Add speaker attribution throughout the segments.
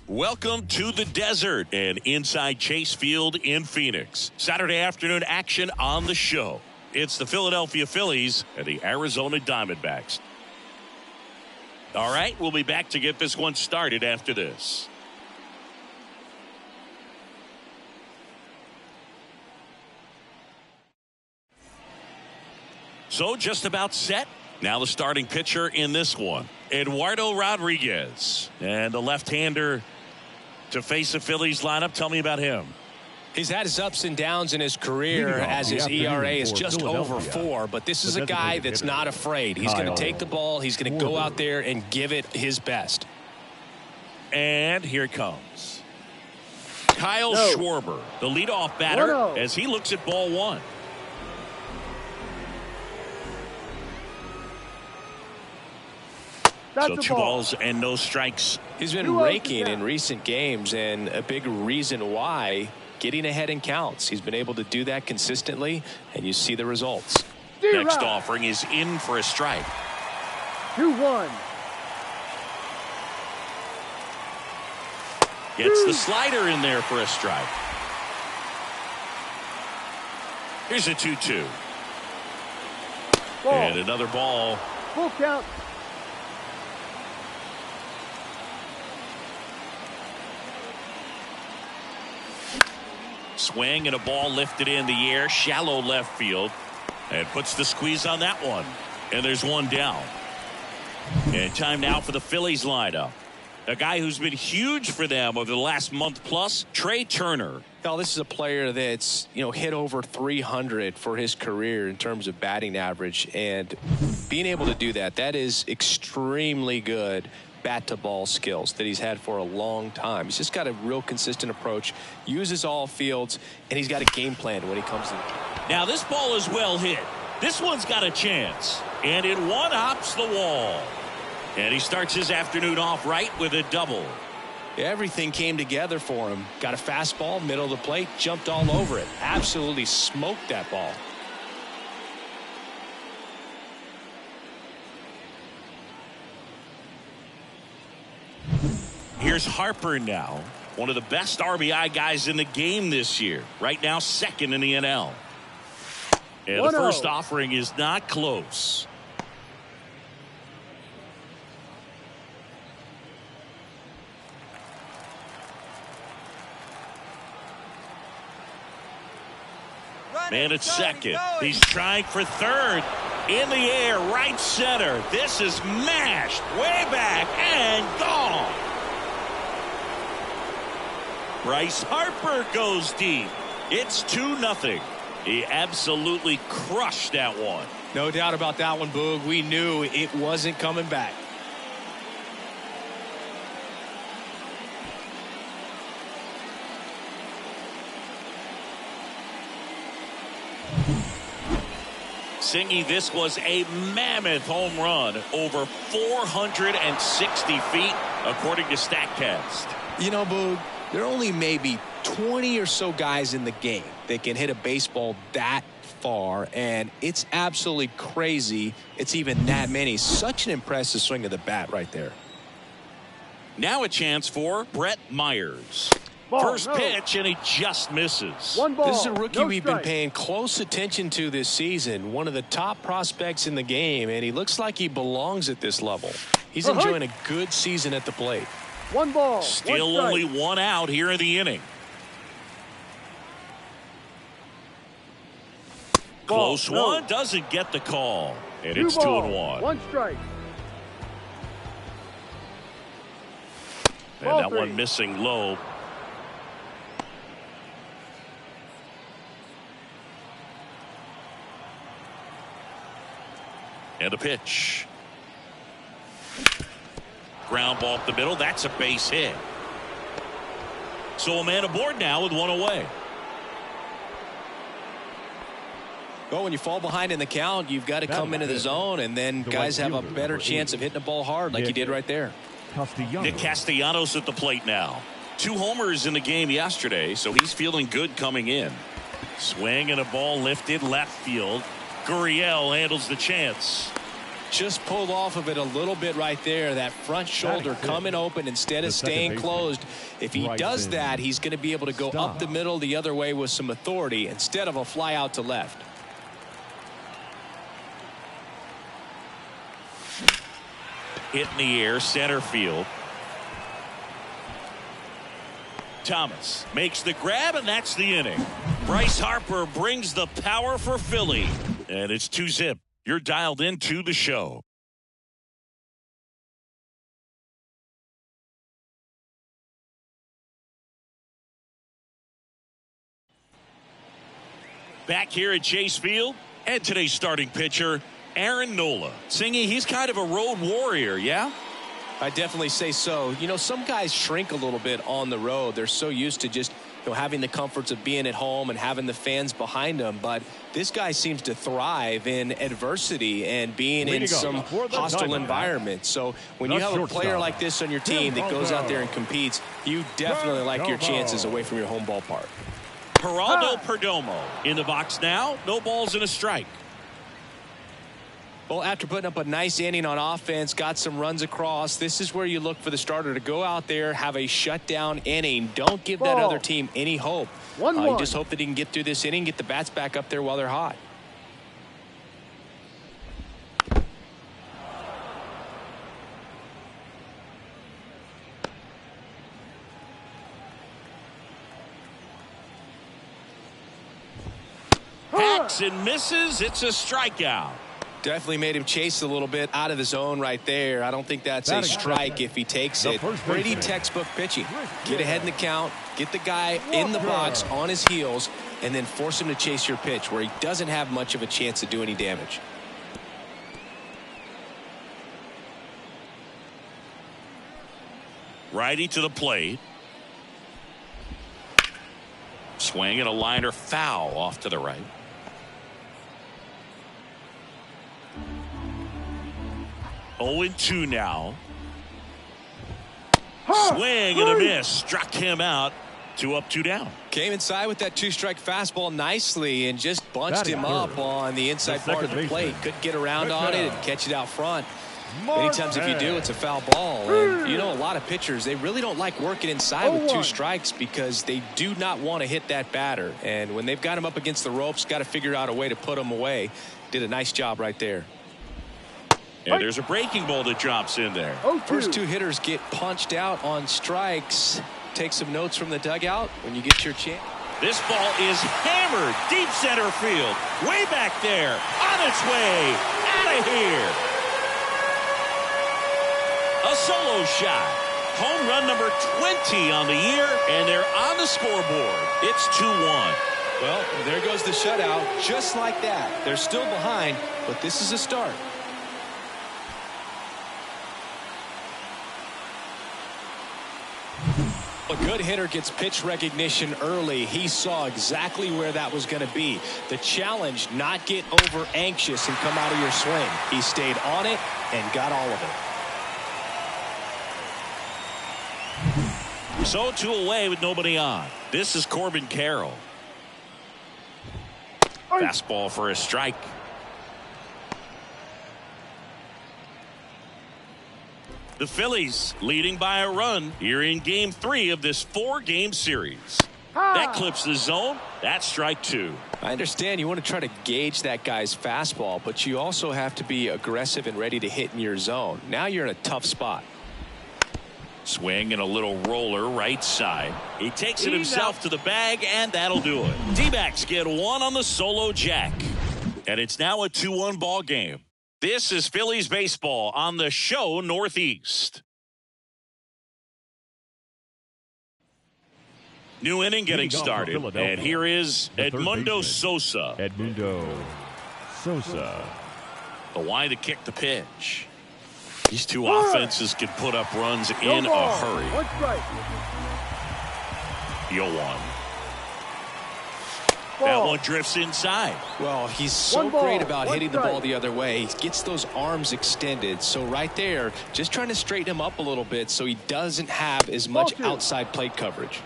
Speaker 1: Welcome to the desert and inside Chase Field in Phoenix. Saturday afternoon action on the show. It's the Philadelphia Phillies and the Arizona Diamondbacks. All right, we'll be back to get this one started after this. So just about set. Now the starting pitcher in this one, Eduardo Rodriguez, and the left-hander to face the Phillies lineup. Tell me about him.
Speaker 2: He's had his ups and downs in his career as his ERA is just over 4, but this is a guy that's not afraid. He's going to take the ball. He's going to go out there and give it his best.
Speaker 1: And here it comes. Kyle Schwarber, the leadoff batter, as he looks at ball one. So 2 balls and no strikes.
Speaker 2: He's been raking in recent games, and a big reason why, getting ahead in counts. He's been able to do that consistently, and you see the results.
Speaker 1: Next offering is in for a strike.
Speaker 3: 2-1.
Speaker 1: Gets the slider in there for a strike. Here's a 2-2. And another ball.
Speaker 3: Full count.
Speaker 1: Swing and a ball lifted in the air, shallow left field, and puts the squeeze on that one. And there's one down. And time now for the Phillies lineup. A guy who's been huge for them over the last month plus, Trey Turner.
Speaker 2: Well, this is a player that's, hit over 300 for his career in terms of batting average, and being able to do that is extremely good bat to ball skills that he's had for a long time. He's just got a real consistent approach, uses all fields, and he's got a game plan when he comes in.
Speaker 1: Now this ball is well hit. This one's got a chance, and it one-hops the wall. And he starts his afternoon off right with a double.
Speaker 2: Everything came together for him. Got a fastball, middle of the plate, jumped all over it. Absolutely smoked that ball.
Speaker 1: Here's Harper now, one of the best RBI guys in the game this year. Right now, second in the NL. And the first offering is not close. Man at second. He's trying for third. In the air, right center. This is mashed way back and gone. Bryce Harper goes deep. It's 2-0. He absolutely crushed that one.
Speaker 2: No doubt about that one, Boog. We knew it wasn't coming back.
Speaker 1: Singy, this was a mammoth home run, over 460 feet, according to StatCast.
Speaker 2: Boog, there are only maybe 20 or so guys in the game that can hit a baseball that far, and it's absolutely crazy it's even that many. Such an impressive swing of the bat right there.
Speaker 1: Now a chance for Brett Myers. First pitch, and he just misses.
Speaker 2: This is a rookie we've been paying close attention to this season. One of the top prospects in the game, and he looks like he belongs at this level. He's enjoying a good season at the plate.
Speaker 3: 1 ball.
Speaker 1: Still only 1 out here in the inning. Close one, doesn't get the call. And it's 2-1.
Speaker 3: 1 strike.
Speaker 1: And that one missing low. And a pitch. Ground ball up the middle. That's a base hit. So a man aboard now with 1 away.
Speaker 2: Well, when you fall behind in the count, you've got to come into the zone, and then guys have a better chance of hitting the ball hard like you did right there.
Speaker 1: Nick Castellanos at the plate now. 2 homers in the game yesterday, so he's feeling good coming in. Swing and a ball lifted left field. Gurriel handles the chance.
Speaker 2: just pulled off of it a little bit right there. That front shoulder coming open instead of staying closed. If he does that, he's going to be able to go up the middle the other way with some authority instead of a fly out to left.
Speaker 1: Hit in the air, center field. Thomas makes the grab, and that's the inning. Bryce Harper brings the power for Philly. And it's 2-zip. You're dialed into the show. Back here at Chase Field, and today's starting pitcher, Aaron Nola. Singy, he's kind of a road warrior, yeah?
Speaker 2: I definitely say so. You know, some guys shrink a little bit on the road. They're so used to just, you know, having the comforts of being at home and having the fans behind them. But this guy seems to thrive in adversity and being in some hostile environment. So when you have a player like this on your team that goes out there and competes, you definitely like your chances away from your home ballpark.
Speaker 1: Geraldo Perdomo in the box now. No balls and a strike.
Speaker 2: Well, after putting up a nice inning on offense, got some runs across, this is where you look for the starter to go out there, have a shutdown inning. Don't give that other team any hope. You just hope that he can get through this inning, get the bats back up there while they're hot.
Speaker 1: Hacks and misses. It's a strikeout.
Speaker 2: Definitely made him chase a little bit out of the zone right there. I don't think that's a strike if he takes it. Pretty textbook pitching. Get ahead in the count, get the guy in the box on his heels, and then force him to chase your pitch where he doesn't have much of a chance to do any damage.
Speaker 1: Righty to the plate. Swing and a liner foul off to the right. Oh, 0-2 now. Swing and a miss. Struck him out. 2 up, 2 down.
Speaker 2: Came inside with that 2-strike fastball nicely and just bunched him up on the inside part of the plate. Couldn't get around on it and catch it out front. Many times if you do, it's a foul ball. And you know, a lot of pitchers, they really don't like working inside with 2 strikes because they do not want to hit that batter. And when they've got him up against the ropes, got to figure out a way to put him away. Did a nice job right there.
Speaker 1: And there's a breaking ball that drops in there.
Speaker 2: First 2 hitters get punched out on strikes. Take some notes from the dugout when you get your chance.
Speaker 1: This ball is hammered deep center field. Way back there. On its way. Out of here. A solo shot. Home run number 20 on the year. And they're on the scoreboard. It's 2-1.
Speaker 2: Well, there goes the shutout. Just like that. They're still behind, but this is a start. A good hitter gets pitch recognition early. He saw exactly where that was going to be. The challenge, not get over anxious and come out of your swing. He stayed on it and got all of it.
Speaker 1: So 2 away with nobody on. This is Corbin Carroll. Fastball for a strike. The Phillies leading by a run here in game 3 of this 4-game series. That clips the zone. That's strike 2.
Speaker 2: I understand you want to try to gauge that guy's fastball, but you also have to be aggressive and ready to hit in your zone. Now you're in a tough spot.
Speaker 1: Swing and a little roller right side. He takes it himself to the bag, and that'll do it. D-backs get 1 on the solo jack. And it's now a 2-1 ball game. This is Phillies baseball on the show Northeast. New inning getting started. And here is Edmundo Sosa.
Speaker 4: Edmundo Sosa.
Speaker 1: The wide to kick the pitch. These 2 offenses can put up runs in a hurry. 0-1. That one drifts inside.
Speaker 2: Well, he's so great about hitting the ball the other way. He gets those arms extended. So right there, just trying to straighten him up a little bit so he doesn't have as much outside plate coverage.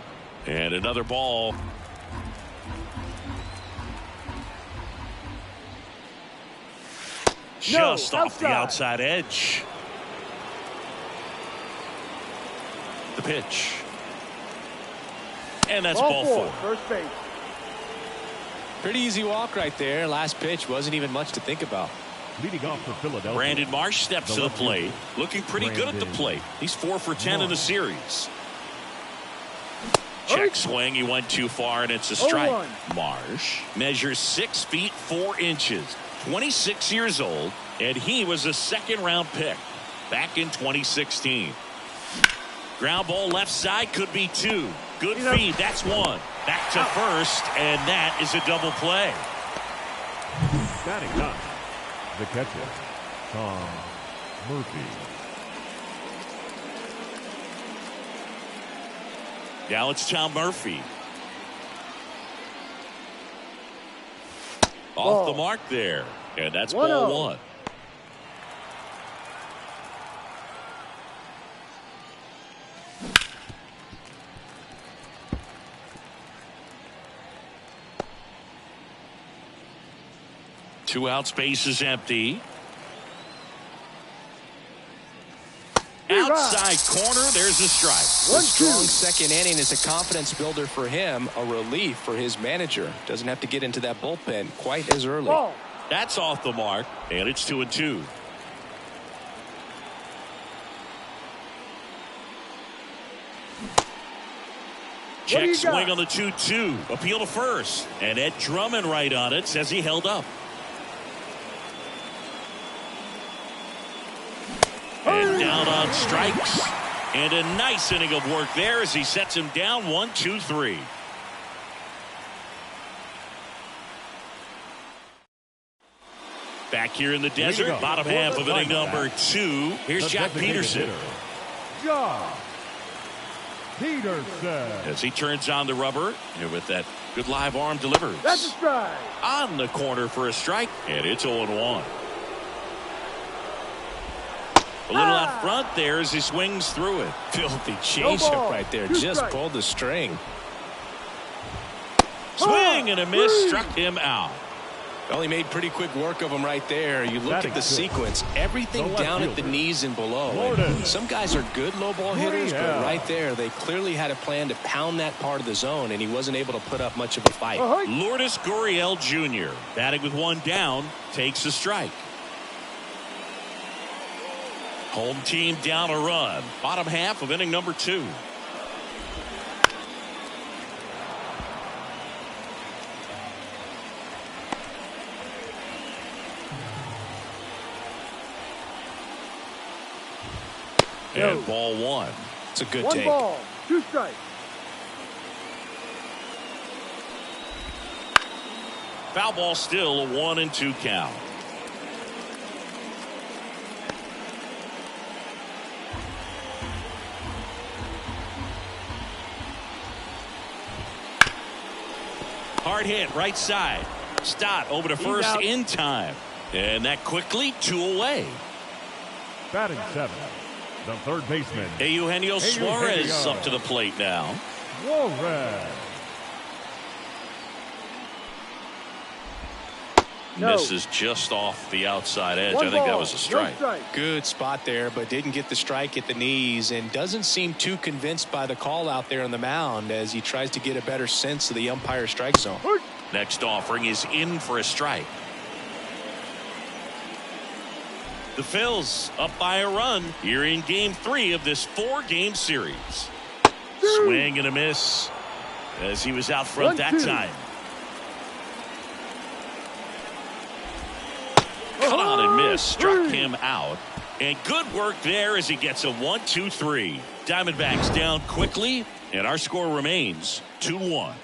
Speaker 1: And another ball. just off the outside edge. The pitch. And that's ball four.
Speaker 3: First base.
Speaker 2: Pretty easy walk right there. Last pitch wasn't even much to think about.
Speaker 4: Leading off for Philadelphia,
Speaker 1: Brandon Marsh steps to the plate. Looking pretty good at the plate. He's 4 for 10 in the series. Check swing. He went too far, and it's a strike. Marsh measures 6 feet 4 inches. 26 years old, and he was a second-round pick back in 2016. Ground ball left side, could be 2. Good feed. That's 1. Back to first, and that is a double play.
Speaker 4: batting up, the catcher, Tom Murphy.
Speaker 1: Now it's Tom Murphy. Off the mark there. And that's ball 1. Two out, space is empty. Outside corner, there's a strike.
Speaker 2: A strong second inning is a confidence builder for him, a relief for his manager. Doesn't have to get into that bullpen quite as early.
Speaker 1: That's off the mark, and it's 2-2. Check swing on the 2-2. Appeal to first. And Ed Drummond right on it, says he held up. And down on strikes. And a nice inning of work there as he sets him down 1-2-3. Back here in the desert, bottom half of inning number 2. Here's Jock Peterson.
Speaker 4: Jock Peterson.
Speaker 1: As he turns on the rubber, and with that good live arm delivers.
Speaker 3: That's a strike.
Speaker 1: On the corner for a strike, and it's 0-1. A little out front there as he swings through it.
Speaker 2: Filthy changeup right there. Just pulled the string.
Speaker 1: Swing and a miss. Struck him out.
Speaker 2: Well, he made pretty quick work of him right there. You look at the sequence. Everything down at the knees and below. And some guys are good low ball hitters, but right there, they clearly had a plan to pound that part of the zone, and he wasn't able to put up much of a fight.
Speaker 1: Lourdes Gurriel Jr., batting with 1 down, takes a strike. Home team down a run. Bottom half of inning number 2. And ball 1.
Speaker 2: It's a good
Speaker 3: 1
Speaker 2: take.
Speaker 3: ball, 2 strikes.
Speaker 1: Foul ball still, a 1-2 count. Hard hit, right side. Stott over to first in time. And that quickly 2 away.
Speaker 4: Batting 7, the third baseman,
Speaker 1: Eugenio Suarez up to the plate now.
Speaker 4: Suarez.
Speaker 1: Misses just off the outside edge. I think that was a strike.
Speaker 2: Good spot there, but didn't get the strike at the knees and doesn't seem too convinced by the call out there on the mound as he tries to get a better sense of the umpire's strike zone.
Speaker 1: Next offering is in for a strike. The Phils up by a run here in game 3 of this 4-game series. Swing and a miss as he was out front that time. Cut on and miss. Struck him out. And good work there as he gets a 1-2-3. Diamondbacks down quickly, and our score remains 2-1.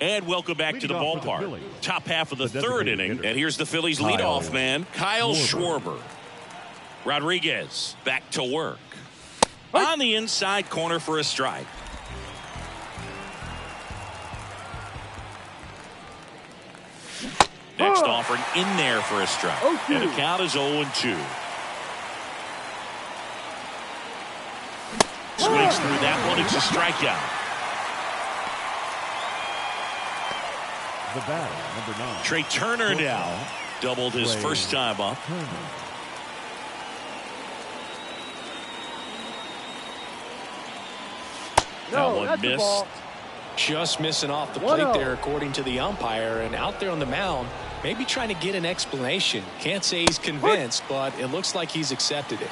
Speaker 1: And welcome back to the ballpark. Top half of the 3rd inning. And here's the Phillies leadoff man, Kyle Schwarber. Rodriguez back to work. On the inside corner for a strike. Next offering in there for a strike. And the count is 0-2. Swings through that one. It's a strikeout.
Speaker 4: The batter, number 9.
Speaker 1: Trey Turner now doubled his first time up. That one missed.
Speaker 2: Just missing off the plate there, according to the umpire, and out there on the mound, maybe trying to get an explanation. Can't say he's convinced, but it looks like he's accepted it.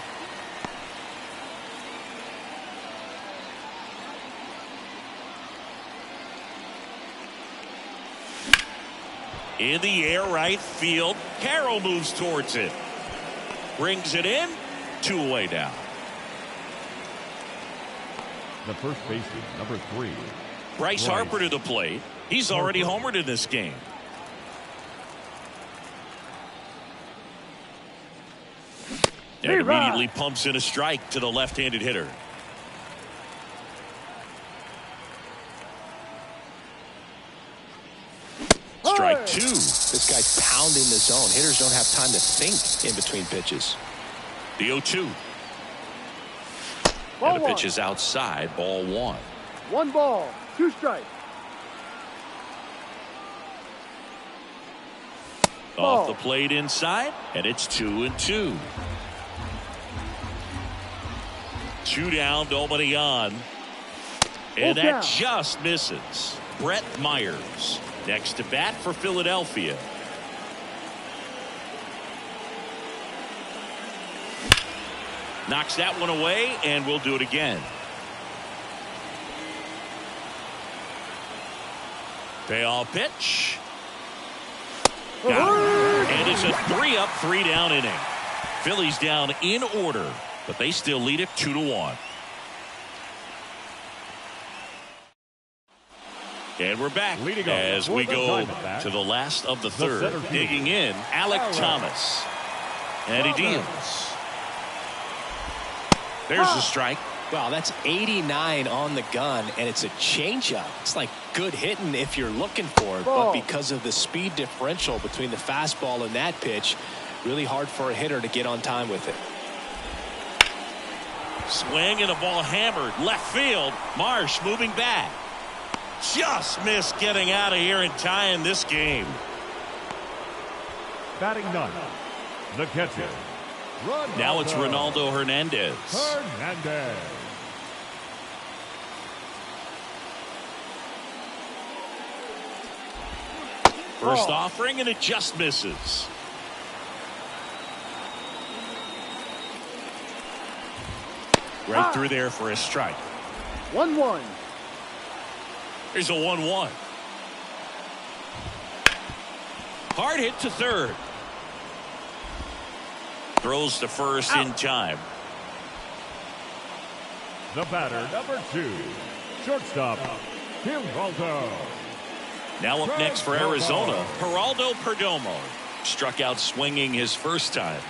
Speaker 1: In the air, right field. Carroll moves towards it. Brings it in. 2 away now.
Speaker 4: The first baseman, number 3.
Speaker 1: Bryce Harper to the plate. He's already homered in this game. And immediately pumps in a strike to the left-handed hitter. Strike 2.
Speaker 2: This guy's pounding the zone. Hitters don't have time to think in between pitches.
Speaker 1: The 0-2. And the pitch is outside. Ball 1.
Speaker 3: 1 ball, 2 strikes.
Speaker 1: Off the plate inside, and it's 2-2. 2 down, nobody on. And that just misses. Brett Myers next to bat for Philadelphia. Knocks that one away, and we'll do it again. Payoff pitch. Got it. And it's a 3-up, 3-down inning. Phillies down in order, but they still lead it 2-1. And we're back as we go to the last of the third. Digging in, Alec Thomas. And he deals. There's a strike.
Speaker 2: Wow, that's 89 on the gun, and it's a changeup. It's like good hitting if you're looking for it, but because of the speed differential between the fastball and that pitch, really hard for a hitter to get on time with it.
Speaker 1: Swing and a ball hammered left field. Marsh moving back. Just missed getting out of here and tying this game.
Speaker 4: Batting 9. The catcher.
Speaker 1: Now it's Ronaldo Hernandez. First offering, and it just misses. Right through there for a strike.
Speaker 3: 1-1.
Speaker 1: Here's a 1-1. Hard hit to third. Throws to first in time.
Speaker 4: The batter, number 2. Shortstop, Geraldo.
Speaker 1: Now up next for Arizona, Geraldo Perdomo. Struck out swinging his first time.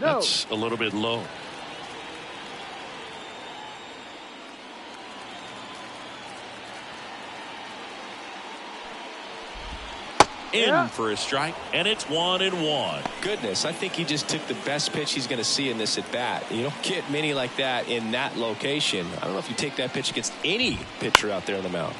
Speaker 1: That's a little bit low. In for a strike, and it's 1-1.
Speaker 2: Goodness, I think he just took the best pitch he's going to see in this at bat. You don't get many like that in that location. I don't know if you take that pitch against any pitcher out there on the mound.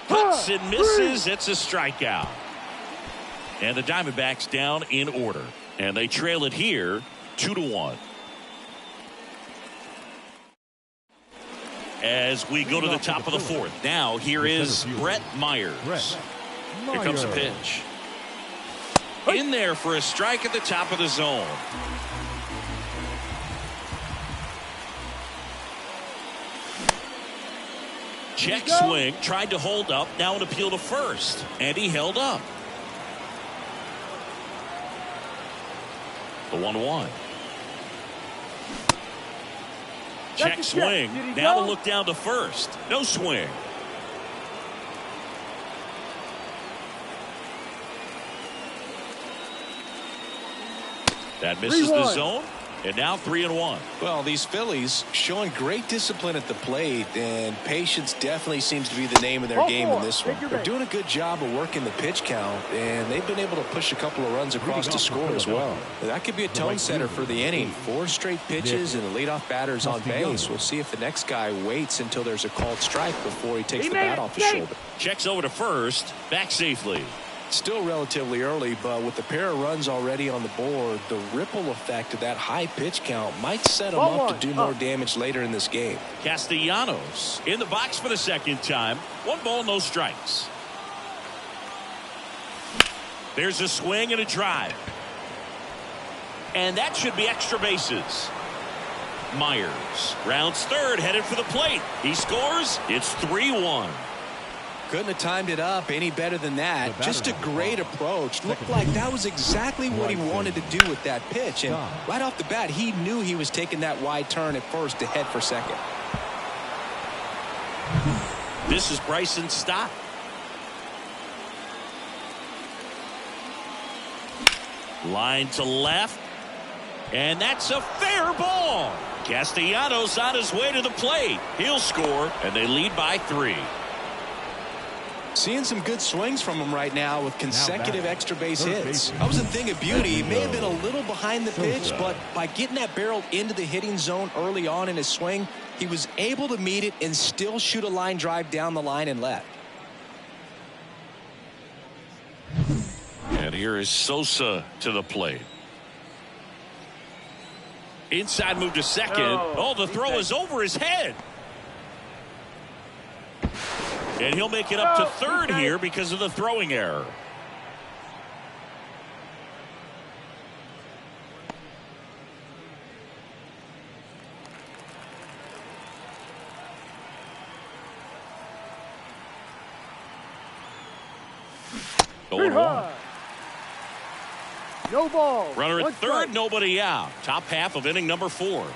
Speaker 1: Puts and misses. It's a strikeout. And the Diamondbacks down in order. And they trail it here 2-1. As we go to the top of the fourth. Now here is Brett Myers. Here comes the pitch. In there for a strike at the top of the zone. Check swing. Tried to hold up. Now an appeal to first. And he held up. The 1-1. Check swing. Now the look down to first. No swing. That misses the zone. And now 3-1.
Speaker 2: Well, these Phillies showing great discipline at the plate, and patience definitely seems to be the name of their game in this one. They're doing a good job of working the pitch count, and they've been able to push a couple of runs across to score as well. That could be a tone setter for the inning. 4 straight pitches and the leadoff batter's on base. We'll see if the next guy waits until there's a called strike before he takes the bat off his shoulder.
Speaker 1: Checks over to first, back safely.
Speaker 2: Still relatively early, but with the pair of runs already on the board, the ripple effect of that high pitch count might set him up to do more damage later in this game.
Speaker 1: Castellanos in the box for the second time. 1 ball, no strikes. There's a swing and a drive. And that should be extra bases. Myers rounds third, headed for the plate. He scores. It's 3-1.
Speaker 2: Couldn't have timed it up any better than that. Just a great approach. Looked like that was exactly what he wanted to do with that pitch. And right off the bat, he knew he was taking that wide turn at first to head for second.
Speaker 1: This is Bryson's stop. Line to left. And that's a fair ball. Castellanos on his way to the plate. He'll score, and they lead by 3.
Speaker 2: Seeing some good swings from him right now with consecutive extra base hits. That was a thing of beauty. He may have been a little behind the pitch, but by getting that barrel into the hitting zone early on in his swing, he was able to meet it and still shoot a line drive down the line and left.
Speaker 1: And here is Sosa to the plate. Inside move to second. Oh, the throw is over his head. And he'll make it up to third here because of the throwing error. Going on.
Speaker 3: No ball.
Speaker 1: Runner at third, nobody out. Top half of inning number 4.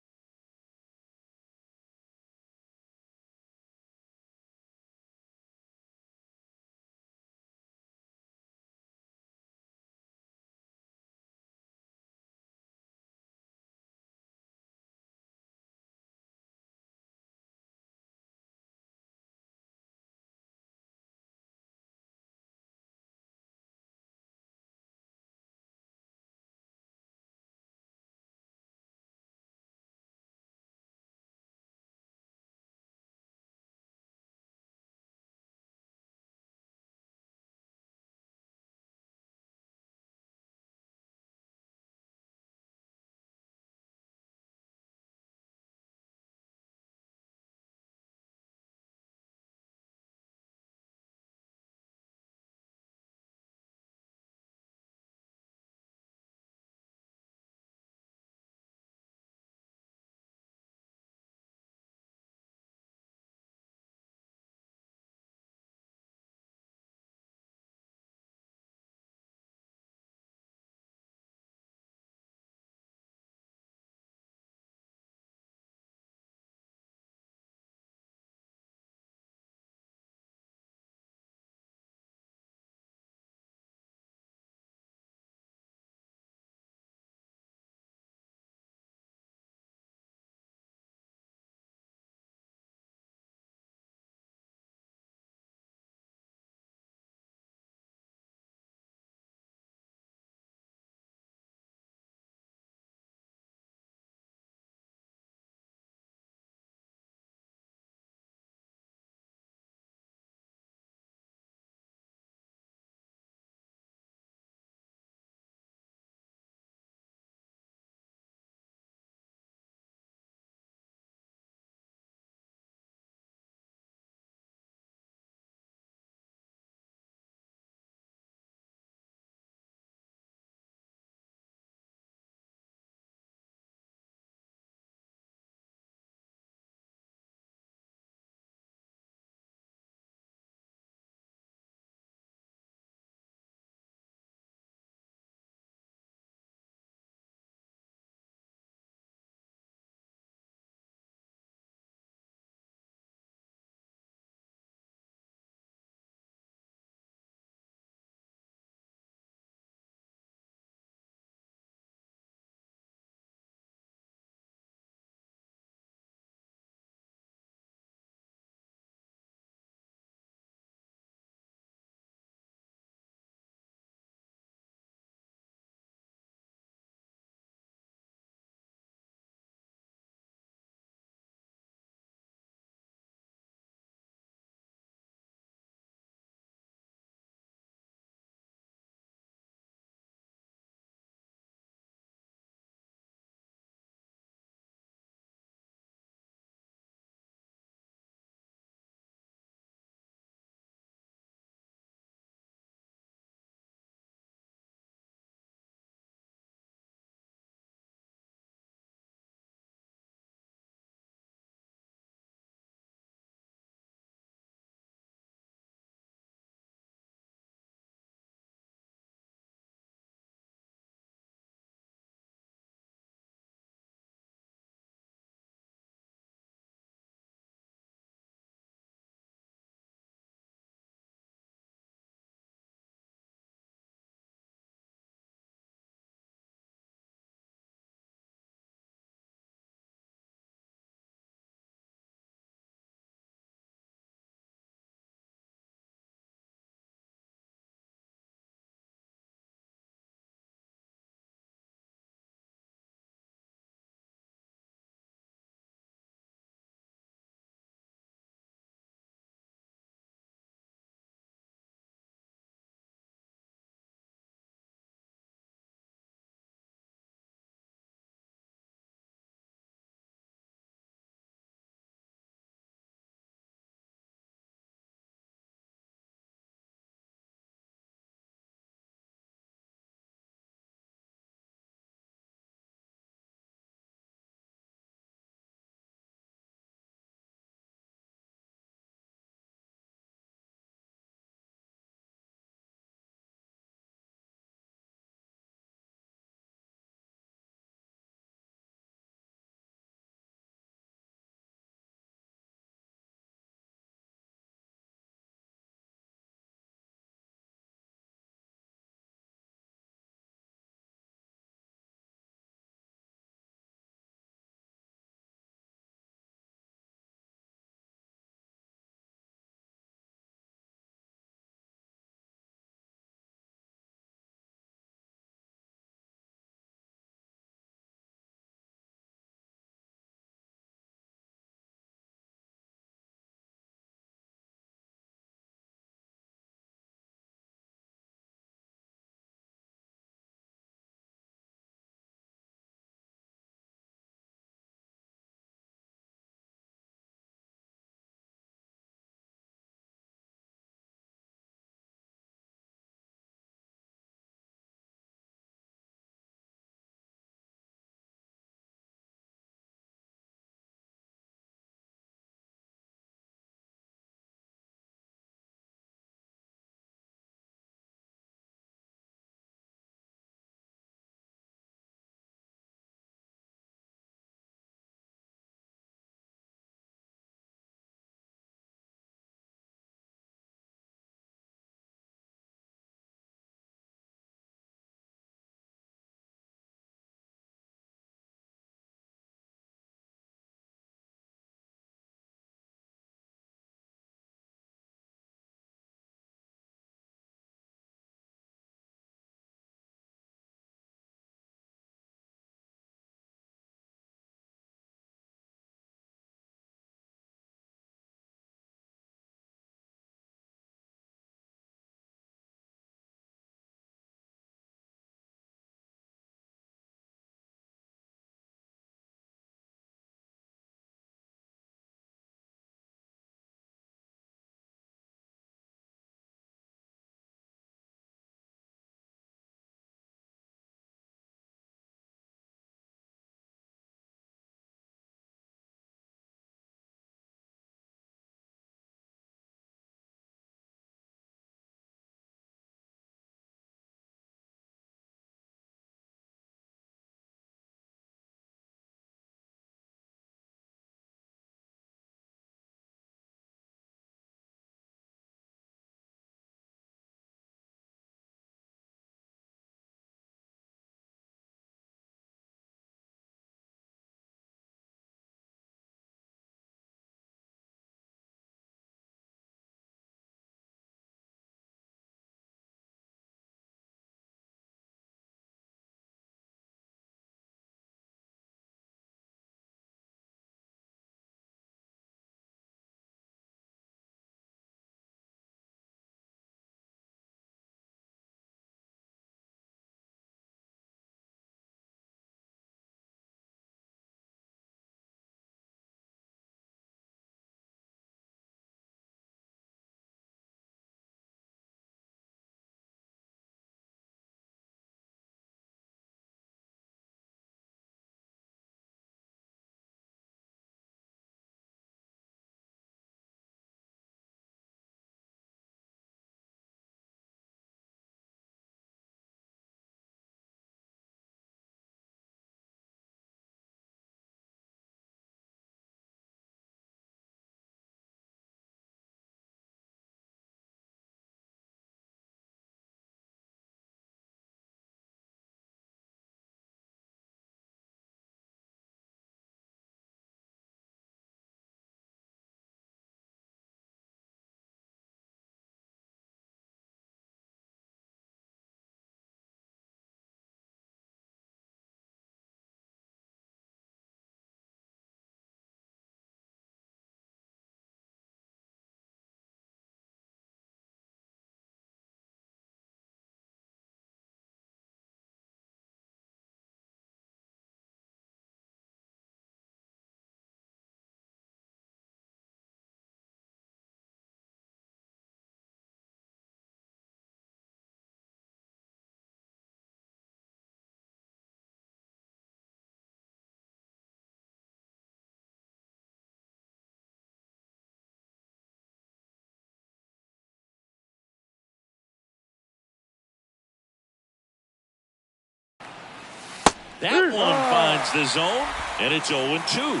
Speaker 1: That one finds the zone, and it's 0-2.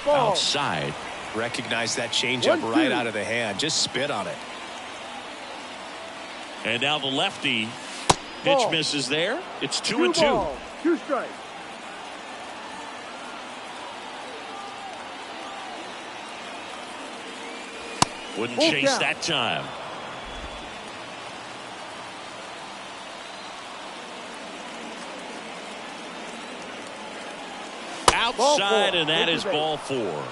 Speaker 3: Ball.
Speaker 1: Outside.
Speaker 2: Recognize that changeup right out of the hand. Just spit on it.
Speaker 1: And now the lefty.
Speaker 3: Ball.
Speaker 1: Pitch misses there. It's 2-2.
Speaker 3: 2 strikes.
Speaker 1: Wouldn't
Speaker 3: Full
Speaker 1: chase
Speaker 3: count.
Speaker 1: that time. Outside, and that is ball 4.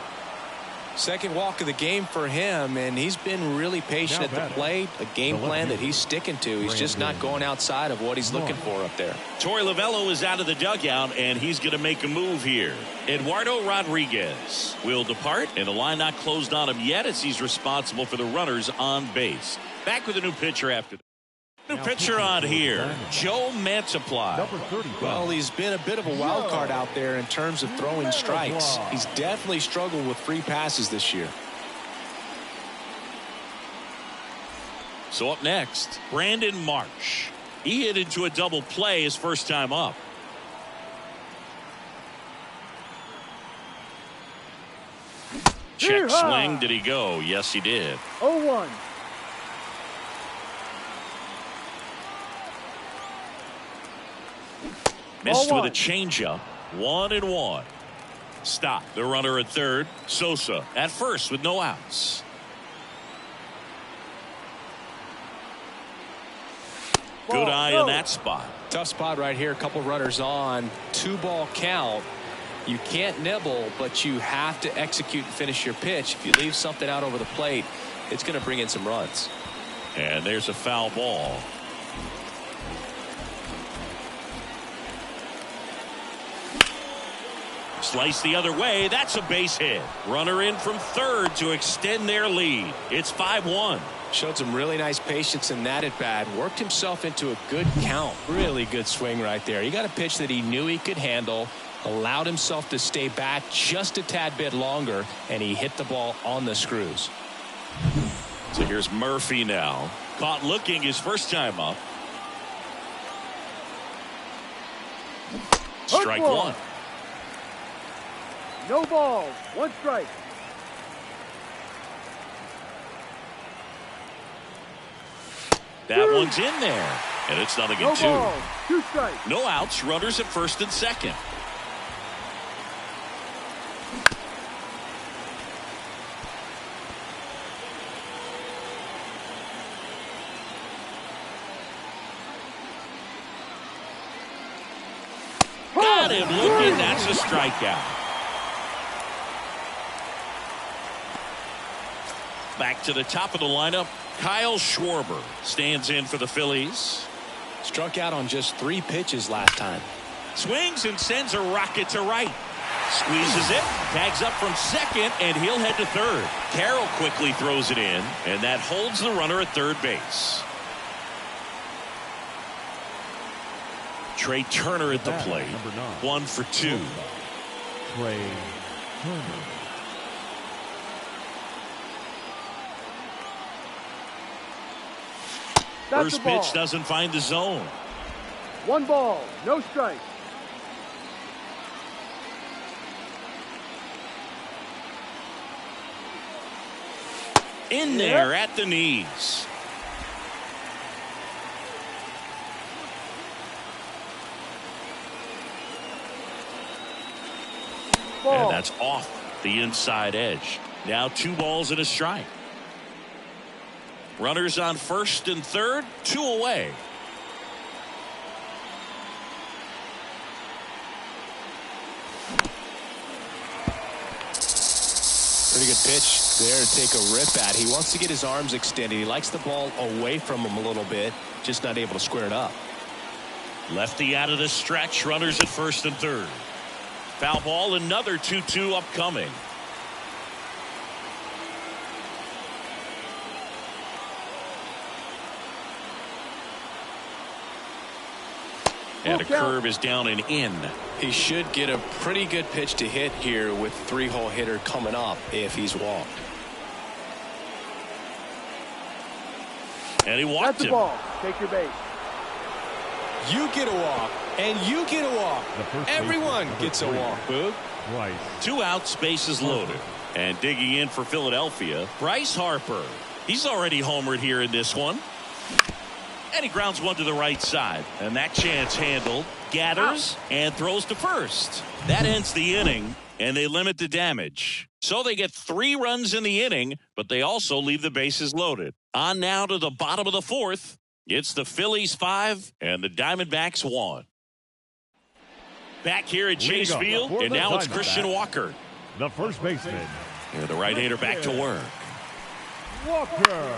Speaker 2: Second walk of the game for him, and he's been really patient at the plate. A game plan that he's sticking to. He's just not going outside of what he's looking for up there.
Speaker 1: Torey Lovullo is out of the dugout, and he's going to make a move here. Eduardo Rodriguez will depart, and the line not closed on him yet as he's responsible for the runners on base. Back with a new pitcher after that. New pitcher on here, Joe Mantiply.
Speaker 4: Number 35.
Speaker 2: Well, he's been a bit of a wild card out there in terms of throwing strikes. He's definitely struggled with free passes this year.
Speaker 1: So up next, Brandon Marsh. He hit into a double play his first time up. Check swing. Did he go? Yes, he did.
Speaker 3: 0-1.
Speaker 1: Missed with a changeup. 1-1. Stop. The runner at third. Sosa at first with no outs. Good eye in that spot.
Speaker 2: Tough spot right here. A couple runners on. 2-ball count. You can't nibble, but you have to execute and finish your pitch. If you leave something out over the plate, it's going to bring in some runs.
Speaker 1: And there's a foul ball. Slice the other way. That's a base hit. Runner in from third to extend their lead. It's 5-1.
Speaker 2: Showed some really nice patience in that at bat. Worked himself into a good count. Really good swing right there. He got a pitch that he knew he could handle. Allowed himself to stay back just a tad bit longer, and he hit the ball on the screws.
Speaker 1: So here's Murphy now. Caught looking his first time up. Strike one.
Speaker 3: No balls. 1 strike.
Speaker 1: That one's in there. And it's nothing
Speaker 3: No
Speaker 1: in 2.
Speaker 3: balls. 2 strikes.
Speaker 1: No outs. Runners at first and second. Got him looking. That's a strikeout. Back to the top of the lineup. Kyle Schwarber stands in for the Phillies.
Speaker 2: Struck out on just 3 pitches last time.
Speaker 1: Swings and sends a rocket to right. Squeezes it, tags up from second, and he'll head to third. Carroll quickly throws it in, and that holds the runner at third base. Trey Turner at the plate. 1 for 2.
Speaker 4: Trey Turner.
Speaker 1: First pitch doesn't find the zone.
Speaker 3: 1 ball. No strike.
Speaker 1: In there at the knees. And that's off the inside edge. Now 2 balls and a strike. Runners on first and third, 2 away.
Speaker 2: Pretty good pitch there to take a rip at. He wants to get his arms extended. He likes the ball away from him a little bit, just not able to square it up.
Speaker 1: Lefty out of the stretch. Runners at first and third. Foul ball. Another 2-2 upcoming. And a curve is down and in.
Speaker 2: He should get a pretty good pitch to hit here with 3-hole hitter coming up if he's walked.
Speaker 1: And he walked him.
Speaker 3: That's the ball. Take your base.
Speaker 2: You get a walk, and you get a walk. Everyone gets a walk, Boog.
Speaker 4: Right.
Speaker 1: 2 outs, bases loaded. And digging in for Philadelphia, Bryce Harper. He's already homered here in this one. And he grounds one to the right side. And that chance handled. Gathers and throws to first. That ends the inning, and they limit the damage. So they get 3 runs in the inning, but they also leave the bases loaded. On now to the bottom of the 4th. It's the Phillies 5 and the Diamondbacks 1. Back here at Chase Field, and now it's Christian Walker.
Speaker 4: The first baseman.
Speaker 1: And the right-hander back to work.
Speaker 4: Walker.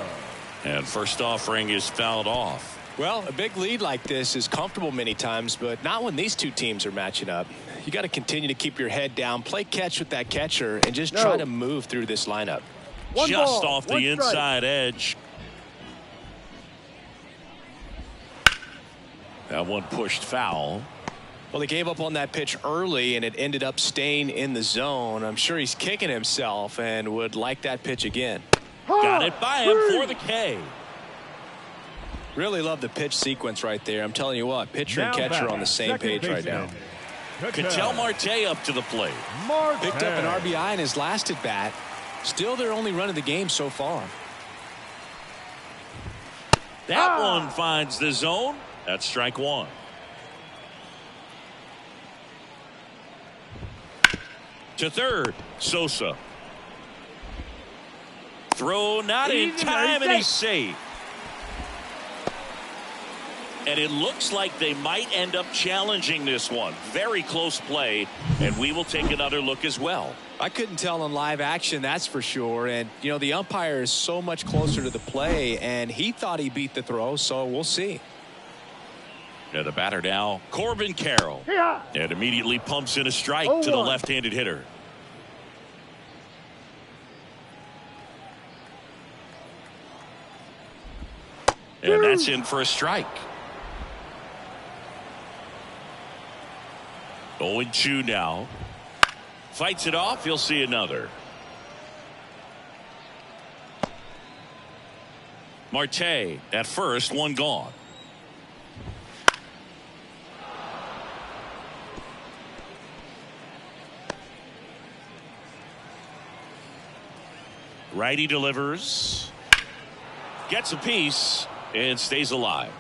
Speaker 1: And first offering is fouled off.
Speaker 2: Well, a big lead like this is comfortable many times, but not when these two teams are matching up. You got to continue to keep your head down, play catch with that catcher, and just try to move through this lineup.
Speaker 1: Just off the inside edge. That one pushed foul.
Speaker 2: Well, they gave up on that pitch early, and it ended up staying in the zone. I'm sure he's kicking himself and would like that pitch again.
Speaker 1: Got it by him for the K.
Speaker 2: Really love the pitch sequence right there. I'm telling you what, pitcher and catcher on the same page right now.
Speaker 1: Ketel Marte up to the plate.
Speaker 2: Picked up an RBI in his last at bat. Still their only run of the game so far.
Speaker 1: That one finds the zone. That's strike 1. To third, Sosa. Throw not in time, and he's safe. And it looks like they might end up challenging this one. Very close play, and we will take another look as well.
Speaker 2: I couldn't tell in live action, that's for sure. And, you know, the umpire is so much closer to the play, and he thought he beat the throw, so we'll see.
Speaker 1: And the batter now, Corbin Carroll. And immediately pumps in a strike to the left-handed hitter. And that's in for a strike. 0-2 now. Fights it off. He'll see another. Marte at first, one gone. Righty delivers. Gets a piece and stays alive.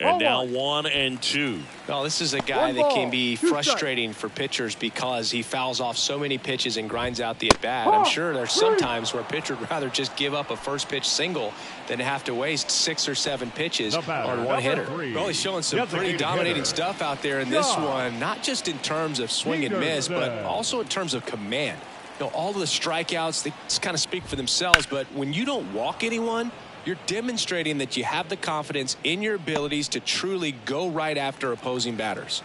Speaker 1: And now 1-2.
Speaker 2: Well, this is a guy that can be frustrating for pitchers because he fouls off so many pitches and grinds out the at-bat. I'm sure there's some times where a pitcher would rather just give up a first pitch single than have to waste 6 or 7 pitches on one hitter. Well, he's showing some pretty dominating stuff out there in this one, not just in terms of swing and miss, but also in terms of command. You know, all of the strikeouts, they just kind of speak for themselves, but when you don't walk anyone, you're demonstrating that you have the confidence in your abilities to truly go right after opposing batters.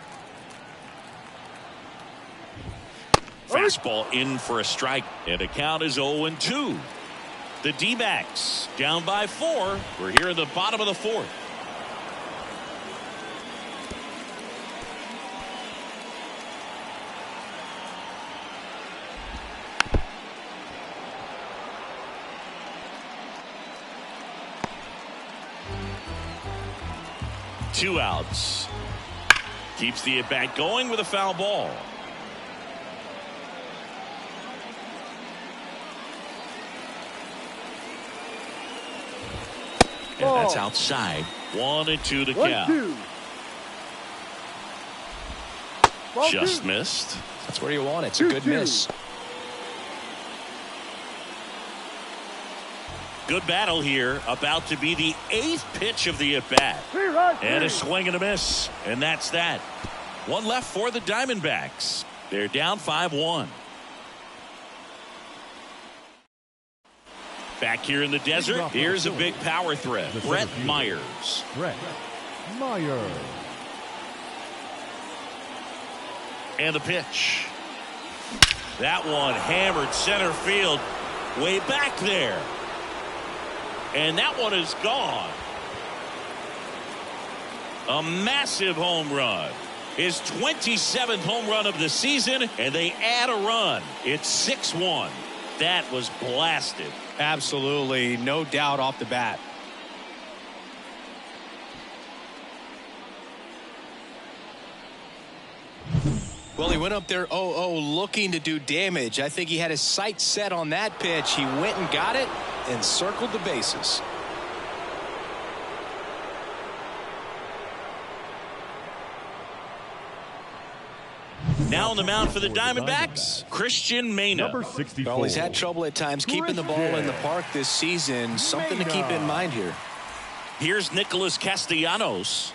Speaker 1: Fastball in for a strike, and the count is 0-2. The D-backs down by 4. We're here in the bottom of the 4th. Two outs. Keeps the at-bat going with a foul ball. And that's outside. 1-2 to count. Just missed.
Speaker 2: That's where you want it. It's a good miss.
Speaker 1: Good battle here. About to be the 8th pitch of the at-bat. And a swing and a miss. And that's that. One left for the Diamondbacks. They're down 5-1. Back here in the desert, here's a big power threat. Brett Myers. And the pitch. That one hammered center field. Way back there. And that one is gone. A massive home run. his 27th home run of the season, and they add a run. It's 6-1. That was blasted.
Speaker 2: Absolutely, no doubt off the bat. Well, he went up there 0-0 looking to do damage. I think he had his sights set on that pitch. He went and got it and circled the bases.
Speaker 1: Now on the mound for the Diamondbacks, Christian Mena.
Speaker 4: Number 64.
Speaker 2: Well, he's had trouble at times keeping the ball in the park this season. Something to keep in mind here.
Speaker 1: Here's Nicholas Castellanos.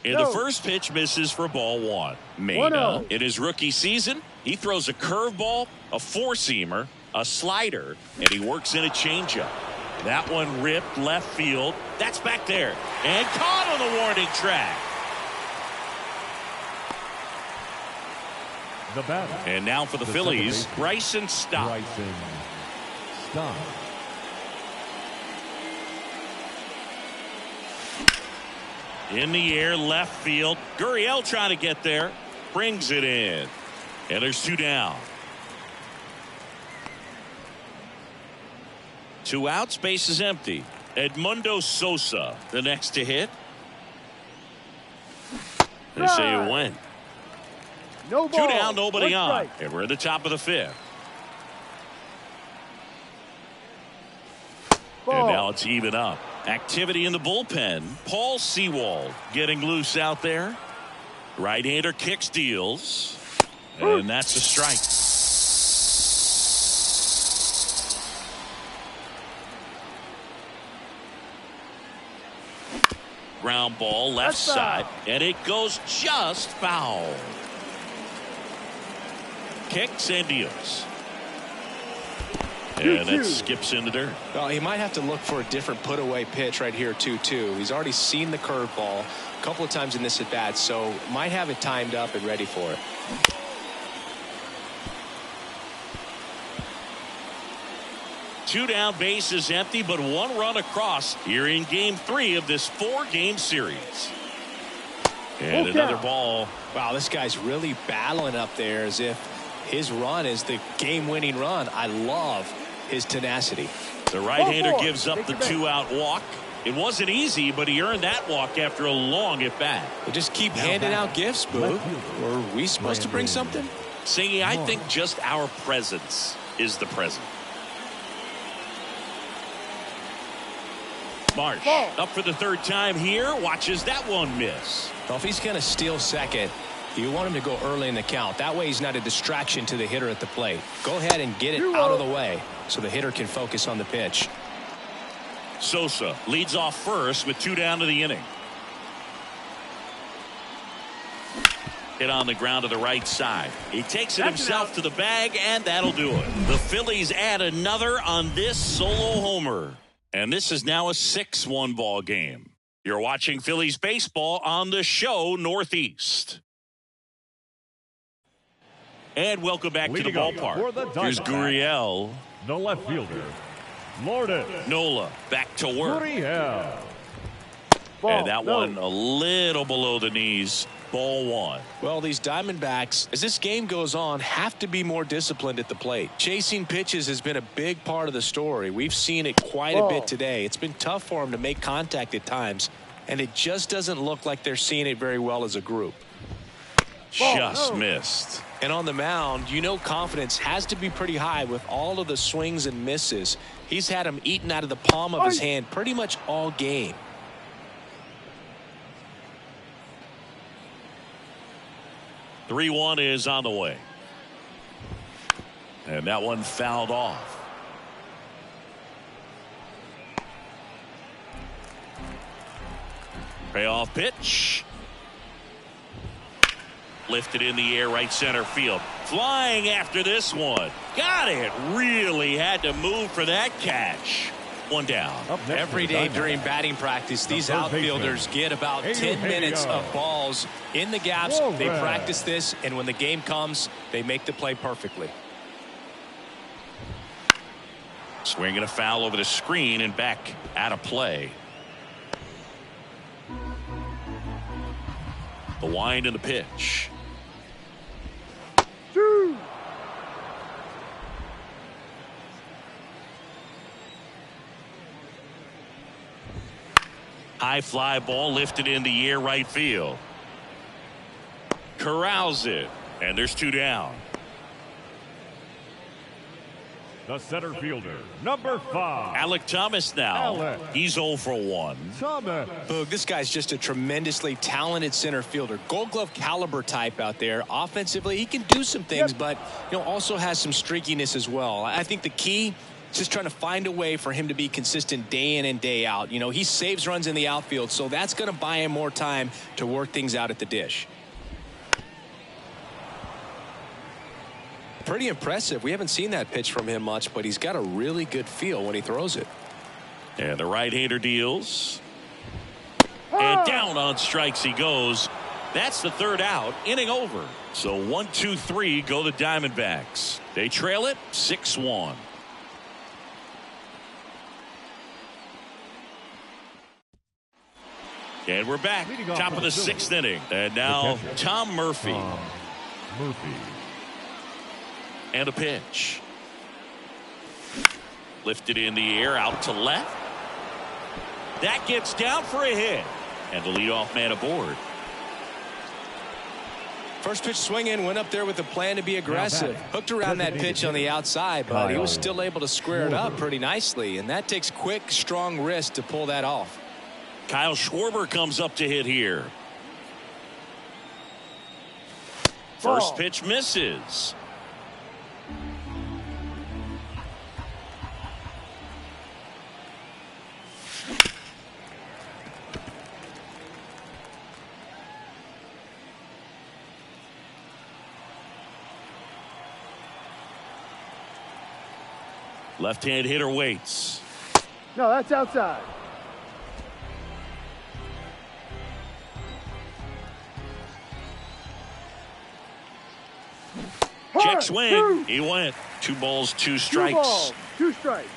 Speaker 1: And the first pitch misses for ball one. Mena, in his rookie season, he throws a curveball, a four-seamer, a slider, and he works in a changeup. That one ripped left field. That's back there. And caught on the warning track.
Speaker 4: The batter.
Speaker 1: And now for the Phillies, Bryson Stott.
Speaker 4: Bryson Stott.
Speaker 1: In the air, left field. Gurriel trying to get there. Brings it in. And there's two down. 2 outs, base is empty. Edmundo Sosa, the next to hit. They say it went.
Speaker 3: No ball.
Speaker 1: 2 down, nobody
Speaker 3: One
Speaker 1: on.
Speaker 3: strike.
Speaker 1: And we're at the top of the 5th.
Speaker 3: Ball.
Speaker 1: And now it's even up. Activity in the bullpen. Paul Sewald getting loose out there. Right-hander kicks, deals. And that's a strike. Ground ball left side. And it goes just foul. Kicks and deals. And that skips in the dirt.
Speaker 2: Well, he might have to look for a different put-away pitch right here, 2-2. He's already seen the curveball a couple of times in this at-bat, so might have it timed up and ready for it.
Speaker 1: Two down, base is empty, but 1 run across here in Game 3 of this 4-game series. And another ball.
Speaker 2: Wow, this guy's really battling up there as if his run is the game-winning run. I love his tenacity.
Speaker 1: The right-hander gives up the 2-out walk. It wasn't easy, but he earned that walk after a long at-bat.
Speaker 2: We'll just keep handing out gifts, Boo. Were we supposed to bring something?
Speaker 1: Saying, I think just our presence is the present. Marsh up for the 3rd time here. Watches that one miss.
Speaker 2: Well, if he's going to steal second, you want him to go early in the count. That way he's not a distraction to the hitter at the plate. Go ahead and get it out of the way so the hitter can focus on the pitch.
Speaker 1: Sosa leads off first with 2 down to the inning. Hit on the ground to the right side. He takes it himself to the bag, and that'll do it. The Phillies add another on this solo homer. And this is now a 6-1 ball game. You're watching Phillies baseball on the show Northeast. And welcome back to the ballpark. Here's Gurriel.
Speaker 4: The left fielder, Lourdes.
Speaker 1: Nola back to work.
Speaker 4: Gurriel.
Speaker 1: And that one a little below the knees. Ball 1.
Speaker 2: Well, these Diamondbacks, as this game goes on, have to be more disciplined at the plate. Chasing pitches has been a big part of the story. We've seen it quite a bit today. It's been tough for them to make contact at times, and it just doesn't look like they're seeing it very well as a group.
Speaker 1: Just missed.
Speaker 2: And on the mound, you know confidence has to be pretty high with all of the swings and misses. He's had them eaten out of the palm of his hand pretty much all game.
Speaker 1: Three 1 is on the way. And that one fouled off. Payoff pitch. Lifted in the air, right center field. Flying after this one. Got it. Really had to move for that catch. One down.
Speaker 2: Every day during batting practice, these outfielders get about 10 minutes of balls in the gaps. They practice this, and when the game comes, they make the play perfectly.
Speaker 1: Swinging a foul over the screen and back out of play. The wind and the pitch.
Speaker 3: Two.
Speaker 1: High fly ball lifted in the air right field. Corrals it. And there's 2 down.
Speaker 4: The center fielder, number 5.
Speaker 1: Alec Thomas now.
Speaker 4: Alec.
Speaker 1: He's 0 for 1.
Speaker 4: Thomas.
Speaker 2: Boog, this guy's just a tremendously talented center fielder. Gold Glove caliber type out there. Offensively, he can do some things, but also has some streakiness as well. I think the key is just trying to find a way for him to be consistent day in and day out. He saves runs in the outfield, so that's going to buy him more time to work things out at the dish. Pretty impressive. We haven't seen that pitch from him much, but he's got a really good feel when he throws it.
Speaker 1: And the right-hander deals. And down on strikes he goes. That's the 3rd out. Inning over. So 1, 2, 3 go the Diamondbacks. They trail it 6-1. And we're back. Top of the 6th inning. And now Tom Murphy. And a pitch. Lifted in the air out to left. That gets down for a hit. And the leadoff man aboard.
Speaker 2: First pitch swinging, went up there with a plan to be aggressive. Hooked around that pitch on the outside, but he was still able to square it up pretty nicely. And that takes quick, strong wrist to pull that off.
Speaker 1: Kyle Schwarber comes up to hit here. First pitch misses. Left-hand hitter waits.
Speaker 3: No, that's outside.
Speaker 1: Check swing. He went. 2 balls, 2 strikes.
Speaker 3: 2 balls, 2 strikes.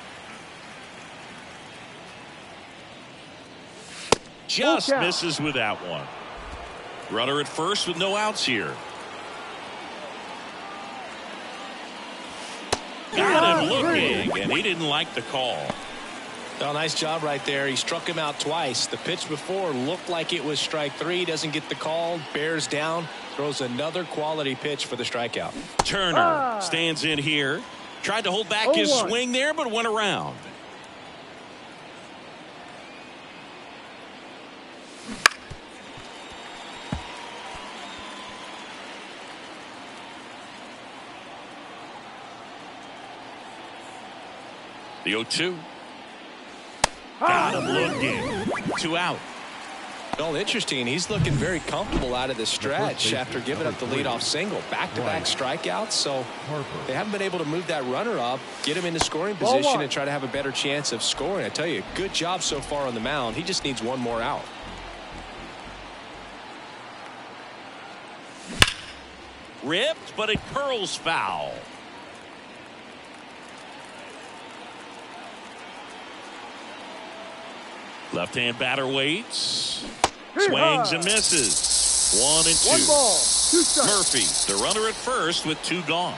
Speaker 1: Just misses with that one. Runner at first with no outs here. Got him looking, and he didn't like the call.
Speaker 2: Well, nice job right there. He struck him out twice. The pitch before looked like it was strike 3. Doesn't get the call. Bears down. Throws another quality pitch for the strikeout.
Speaker 1: Turner stands in here. Tried to hold back his swing there, but went around. The 0-2. Got him looking. 2 out.
Speaker 2: Well, interesting. He's looking very comfortable out of the stretch after giving up the leadoff single. Back-to-back strikeouts, so they haven't been able to move that runner up, get him into scoring position, and try to have a better chance of scoring. I tell you, good job so far on the mound. He just needs 1 more out.
Speaker 1: Ripped, but it curls foul. Left-hand batter waits. Swings and misses. 1 and 2.
Speaker 3: 1 ball, 2 strikes.
Speaker 1: Murphy, the runner at first with 2 gone.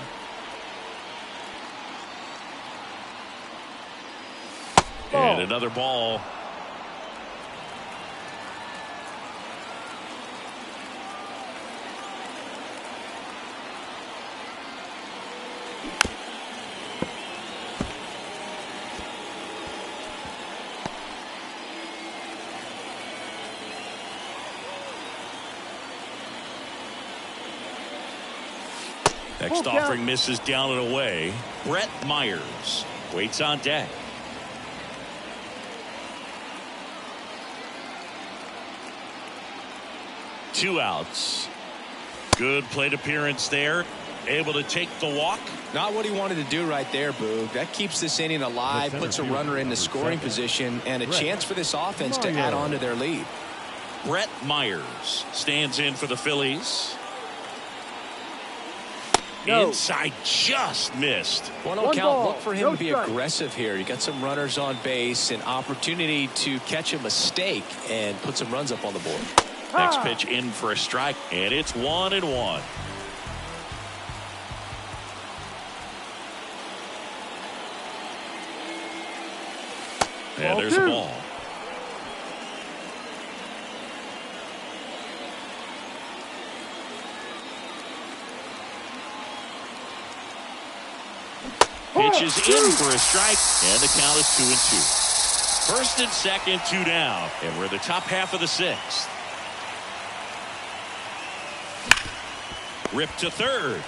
Speaker 1: And another ball. Next offering misses down and away. Brett Myers waits on deck. Two outs. Good plate appearance there. Able to take the walk.
Speaker 2: Not what he wanted to do right there, Boog. That keeps this inning alive, puts a runner in the scoring position, and a chance for this offense to add on to their lead.
Speaker 1: Brett Myers stands in for the Phillies. Inside, just missed.
Speaker 2: 1-0 count. Look for him to be aggressive here. You got some runners on base, an opportunity to catch a mistake and put some runs up on the board.
Speaker 1: Next pitch in for a strike, and it's 1-1. And there's a ball. Pitches in for a strike, and the count is 2-2. First and second, 2 down, and we're in the top half of the 6th. Ripped to third.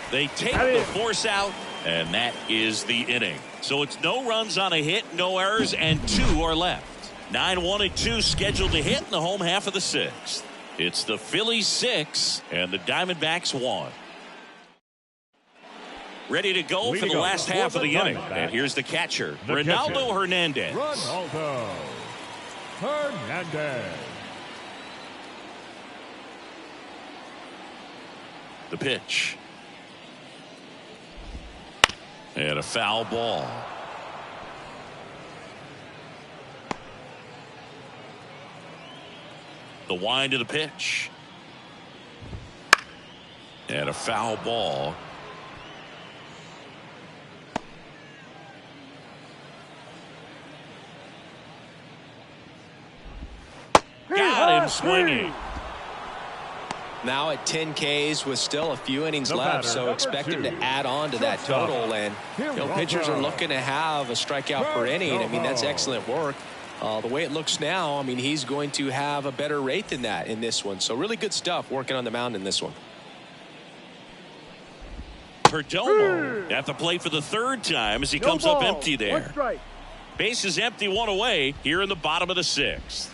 Speaker 1: They take the force out, and that is the inning. So it's no runs on a hit, no errors, and 2 are left. 9-1-2 scheduled to hit in the home half of the 6th. It's the Phillies 6 and the Diamondbacks 1. Ready to go for the last half of the inning. And here's the catcher, Ronaldo Hernandez.
Speaker 4: Ronaldo Hernandez.
Speaker 1: The pitch. And a foul ball. The wind of the pitch. And a foul ball. Got him swinging.
Speaker 2: Now at 10 Ks with still a few innings left, so expect him to add on to that total. And pitchers are looking to have a strikeout per inning. I mean, that's excellent work. The way it looks now, I mean, he's going to have a better rate than that in this one. So really good stuff working on the mound in this one.
Speaker 1: Perdomo at the plate for the 3rd time as he comes up empty there. Base is empty, 1 away here in the bottom of the 6th.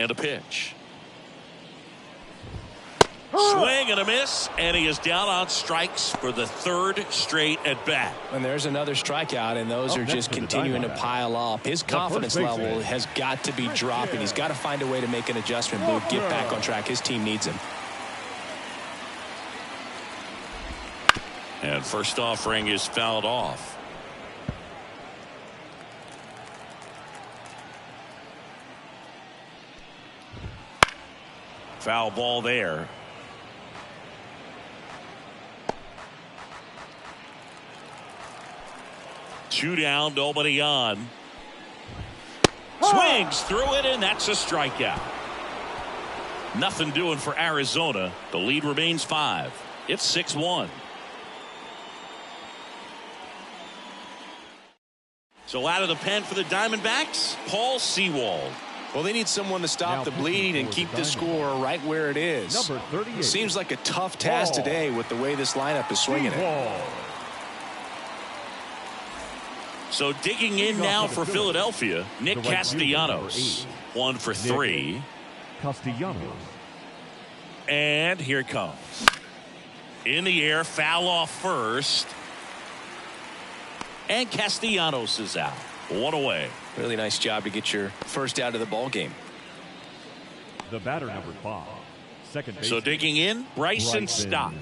Speaker 1: And a pitch. Swing and a miss, and he is down on strikes for the 3rd straight at bat.
Speaker 2: And there's another strikeout, and those are just continuing to pile up. His confidence level has got to be dropping. He's got to find a way to make an adjustment, Luke, get back on track. His team needs him.
Speaker 1: And first offering is fouled off. Foul ball there. Two down, nobody on. Swings through it, and that's a strikeout. Nothing doing for Arizona. The lead remains 5. It's 6-1. So out of the pen for the Diamondbacks, Paul Sewald.
Speaker 2: Well, they need someone to stop the bleed and keep the score right where it is.
Speaker 4: Number 38.
Speaker 2: Seems like a tough task today with the way this lineup is swinging it.
Speaker 1: So digging in now for Philadelphia, Nick Castellanos. 1 for 3.
Speaker 4: Castellanos.
Speaker 1: And here it comes. In the air, foul off first. And Castellanos is out. 1 away.
Speaker 2: Really nice job to get your first out of the ball game.
Speaker 4: The batter, number 5. Second base.
Speaker 1: So digging in, Bryson Stott.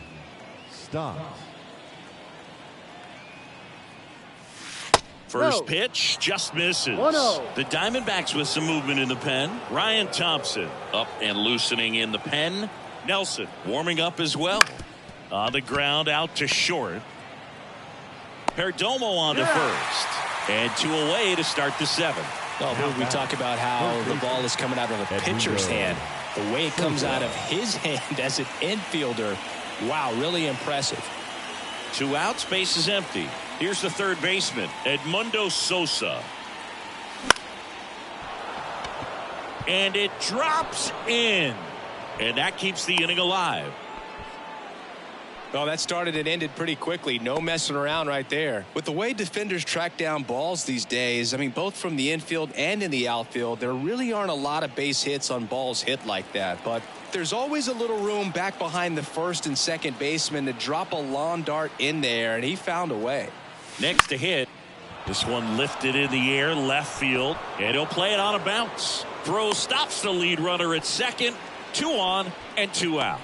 Speaker 1: First pitch just misses. The Diamondbacks with some movement in the pen. Ryan Thompson up and loosening in the pen. Nelson warming up as well. On the ground out to short. Perdomo on to first. And 2 away to start the 7th.
Speaker 2: Oh, we talk about how the ball is coming out of a pitcher's hand. The way it comes out of his hand as an infielder. Wow, really impressive.
Speaker 1: 2 outs, base is empty. Here's the 3rd baseman, Edmundo Sosa. And it drops in. And that keeps the inning alive.
Speaker 2: Well, that started and ended pretty quickly. No messing around right there. With the way defenders track down balls these days, I mean, both from the infield and in the outfield, there really aren't a lot of base hits on balls hit like that. But there's always a little room back behind the first and second baseman to drop a lawn dart in there, and he found a way.
Speaker 1: Next to hit, This one lifted in the air, left field, and he'll play it on a bounce. Throw stops the lead runner at second. 2 on and 2 out.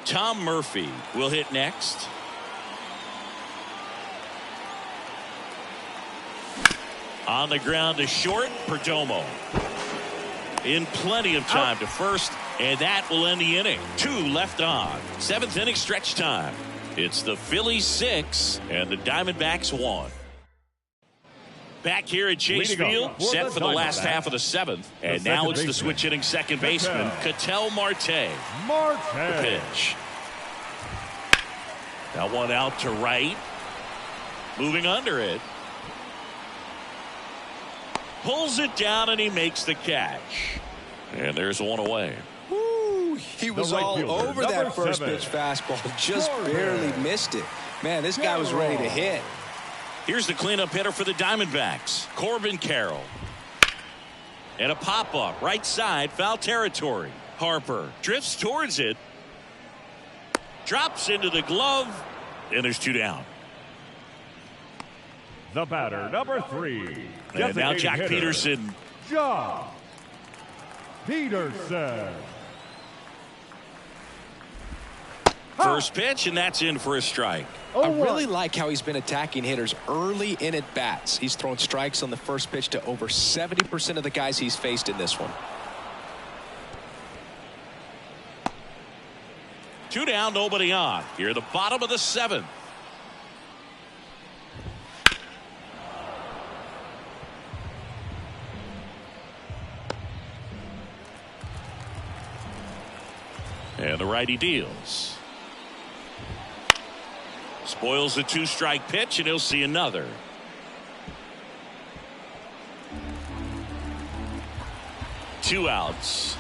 Speaker 1: Tom Murphy will hit next. On the ground to short, Perdomo. In plenty of time to first, and that will end the inning. 2 left on. 7th inning stretch time. It's the Phillies 6 and the Diamondbacks 1. Back here at Chase Field, set for the last half of the 7th. And now it's the switch hitting second baseman, Ketel Marte. The pitch. That one out to right. Moving under it. Pulls it down and he makes the catch. And there's one away.
Speaker 2: Woo, he was all over that first pitch fastball. Just barely missed it. Man, this guy was ready to hit.
Speaker 1: Here's the cleanup hitter for the Diamondbacks, Corbin Carroll. And a pop-up, right side, foul territory. Harper drifts towards it. Drops into the glove, and there's 2 down.
Speaker 4: The batter, number 3.
Speaker 1: And now Jack Peterson.
Speaker 4: Josh Peterson.
Speaker 1: First pitch, and that's in for a strike.
Speaker 2: I really like how he's been attacking hitters early in at bats. He's thrown strikes on the first pitch to over 70% of the guys he's faced in this one.
Speaker 1: 2 down, nobody on. Here, the bottom of the 7th. And the righty deals. Spoils the 2-strike pitch, and he'll see another. Two outs.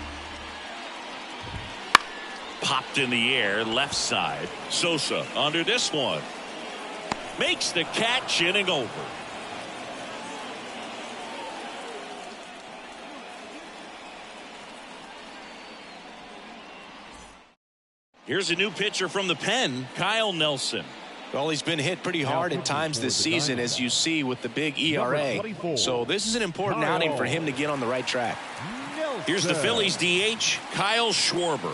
Speaker 1: Popped in the air, left side. Sosa under this one. Makes the catch, inning over. Here's a new pitcher from the pen, Kyle Nelson.
Speaker 2: Well, he's been hit pretty hard at times this season, as you see with the big ERA. So this is an important outing for him to get on the right track.
Speaker 1: Here's the Phillies DH, Kyle Schwarber.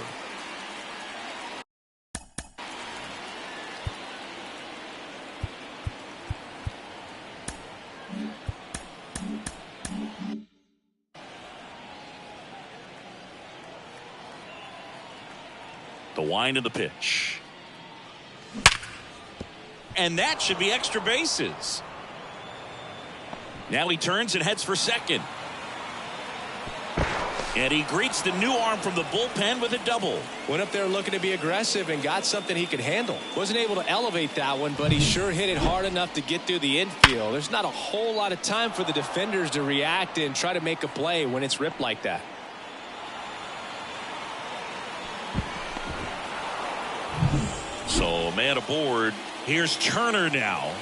Speaker 1: The wind of the pitch. And that should be extra bases. Now he turns and heads for second. And he greets the new arm from the bullpen with a double.
Speaker 2: Went up there looking to be aggressive and got something he could handle. Wasn't able to elevate that one, but he sure hit it hard enough to get through the infield. There's not a whole lot of time for the defenders to react and try to make a play when it's ripped like that.
Speaker 1: So a man aboard. Here's Turner now.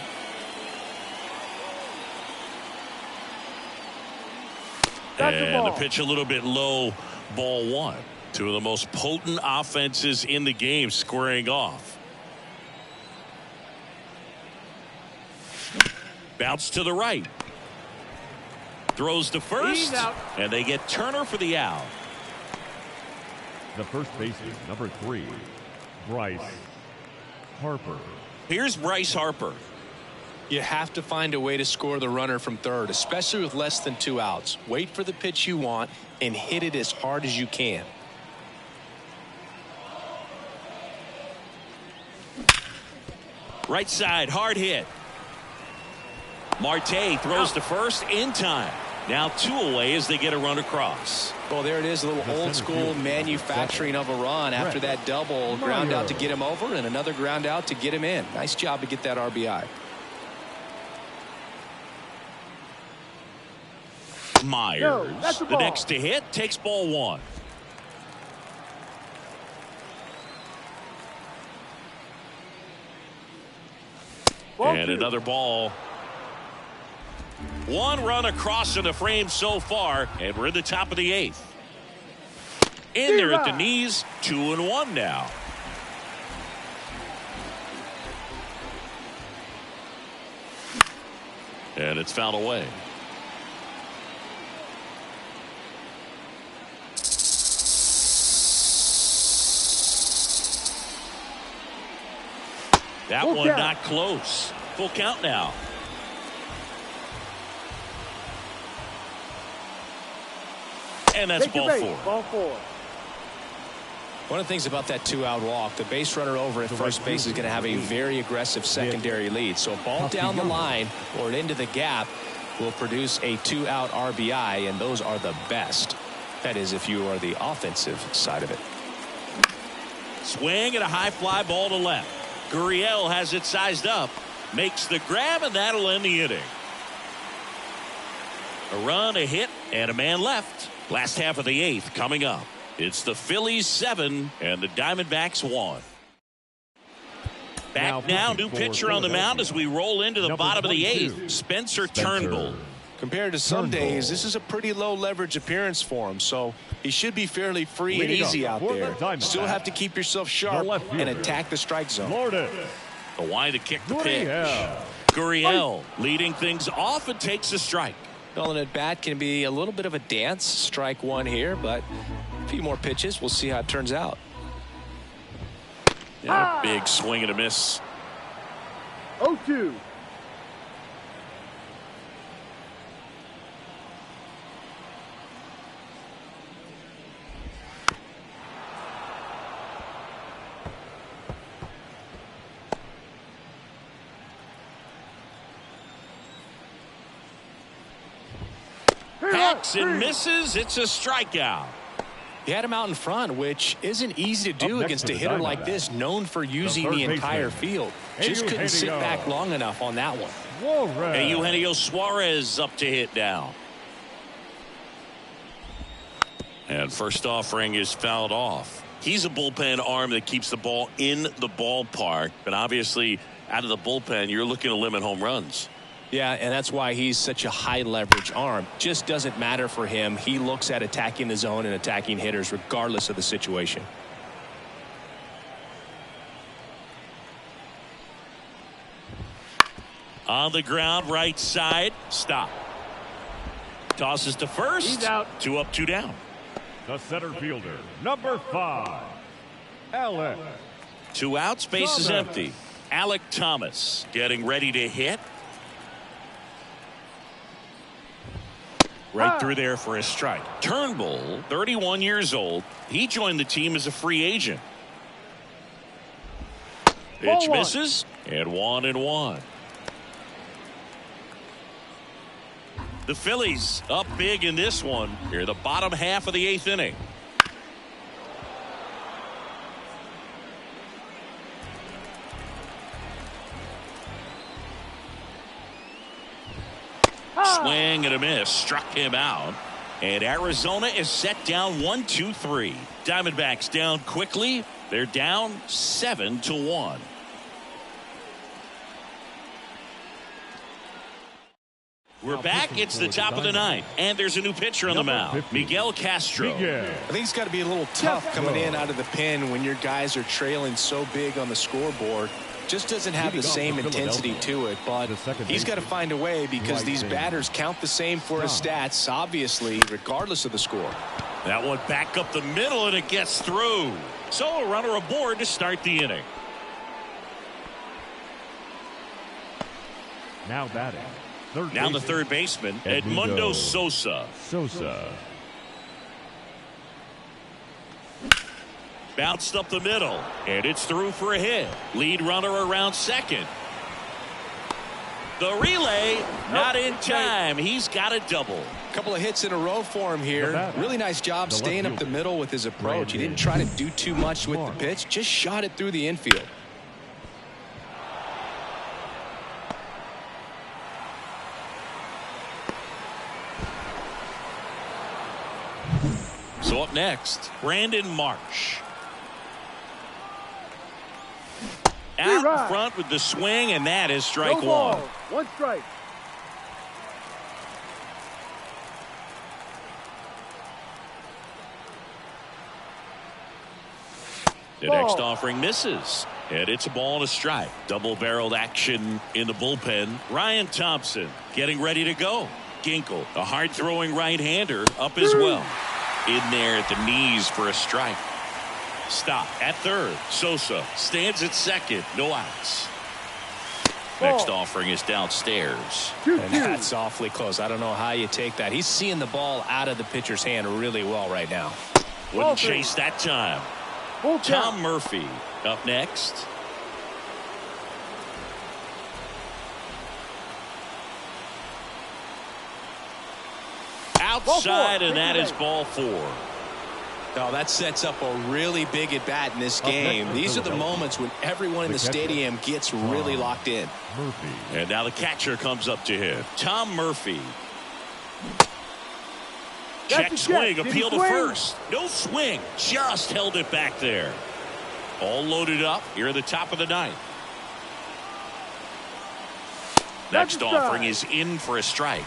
Speaker 1: And the pitch a little bit low, ball 1. Two of the most potent offenses in the game squaring off. Bounce to the right. Throws to first, and they get Turner for the out.
Speaker 4: The first baseman, number 3, Bryce Harper.
Speaker 1: Here's Bryce Harper.
Speaker 2: You have to find a way to score the runner from third, especially with less than 2 outs. Wait for the pitch you want and hit it as hard as you can.
Speaker 1: Right side, hard hit. Marte throws to first in time. Now 2 away as they get a run across.
Speaker 2: Well, there it is, a little old school manufacturing of a run after that double. Ground out to get him over and another ground out to get him in. Nice job to get that RBI.
Speaker 1: Myers, the next to hit, takes ball 1. And another ball. 1 run across in the frame so far, and we're in the top of the 8th. In there at the knees, 2-1 now. And it's fouled away. That
Speaker 3: Full
Speaker 1: one
Speaker 3: count.
Speaker 1: not close. Full count now. And that's
Speaker 3: Take your
Speaker 1: ball
Speaker 3: base.
Speaker 1: four.
Speaker 3: Ball four.
Speaker 2: One of the things about that 2-out walk, the base runner over at first base is going to have a very aggressive secondary lead. So a ball down the line or into the gap will produce a 2-out RBI, and those are the best. That is, if you are the offensive side of it.
Speaker 1: Swing and a high fly ball to left. Gurriel has it sized up, makes the grab, and that'll end the inning. A run, a hit, and a man left. Last half of the eighth coming up. It's the Phillies 7 and the Diamondbacks 1. Back now, new pitcher on the mound as we roll into the bottom of the eighth. Spencer Turnbull.
Speaker 2: Compared to some days, this is a pretty low leverage appearance for him, so he should be fairly free and easy out there. Still have to keep yourself sharp and attack the strike zone.
Speaker 1: The wide to kick the pitch. Gurriel leading things off and takes a strike.
Speaker 2: Well, an at bat can be a little bit of a dance. Strike one here, but a few more pitches. We'll see how it turns out.
Speaker 1: Yeah, big swing and a miss.
Speaker 3: 0-2.
Speaker 1: Hacks and misses. It's a strikeout.
Speaker 2: He had him out in front, which isn't easy to do against a hitter like this, known for using the entire field. Just couldn't sit back long enough on that one.
Speaker 1: And Eugenio Suarez up to hit now. And first offering is fouled off. He's a bullpen arm that keeps the ball in the ballpark. But obviously, out of the bullpen, you're looking to limit home runs.
Speaker 2: Yeah, and that's why he's such a high leverage arm. Just doesn't matter for him. He looks at attacking the zone and attacking hitters regardless of the situation.
Speaker 1: On the ground, right side, stop. Tosses to first.
Speaker 3: He's out.
Speaker 1: 2 up, 2 down.
Speaker 4: The center fielder, number 5, Alec.
Speaker 1: 2 outs, base is empty. Alec Thomas getting ready to hit. Right through there for a strike. Turnbull, 31 years old. He joined the team as a free agent. Pitch misses, and 1-1. The Phillies up big in this one. Here, the bottom half of the 8th inning. Swing and a miss, struck him out, and Arizona is set down 1-2-3. Diamondbacks down quickly. They're down 7-1. We're back. It's the top of the 9th, and there's a new pitcher on the mound, Miguel Castro.
Speaker 2: I think it's got to be a little tough coming in out of the pen when your guys are trailing so big on the scoreboard. Just doesn't have the same intensity to it, but he's got to find a way because these batters count the same for his stats, obviously, regardless of the score.
Speaker 1: That one back up the middle, and it gets through. So a runner aboard to start the inning.
Speaker 4: Now batting.
Speaker 1: Now the third baseman, Edmundo Sosa. Bounced up the middle, and it's through for a hit. Lead runner around second. The relay, not in time. He's got a double.
Speaker 2: A couple of hits in a row for him here. Really nice job staying up the middle with his approach. He didn't try to do too much with the pitch, just shot it through the infield.
Speaker 1: So up next, Brandon Marsh. Out in front with the swing, and that is strike one.
Speaker 3: 1 strike.
Speaker 1: The next offering misses. And it's a ball and a strike. Double-barreled action in the bullpen. Ryan Thompson getting ready to go. Ginkel, a hard-throwing right-hander, up as well. In there at the knees for a strike. Stop at third. Sosa stands at second. No outs. Next offering is downstairs.
Speaker 2: And that's awfully close. I don't know how you take that. He's seeing the ball out of the pitcher's hand really well right now.
Speaker 1: Wouldn't chase that time. Tom Murphy up next. Outside, and that is ball 4.
Speaker 2: No, that sets up a really big at bat in this game. These are the moments when everyone in the stadium gets really locked in.
Speaker 1: And now the catcher comes up to him. Tom Murphy. Check swing, appeal to first. No swing, just held it back there. All loaded up here at the top of the ninth. Next offering is in for a strike.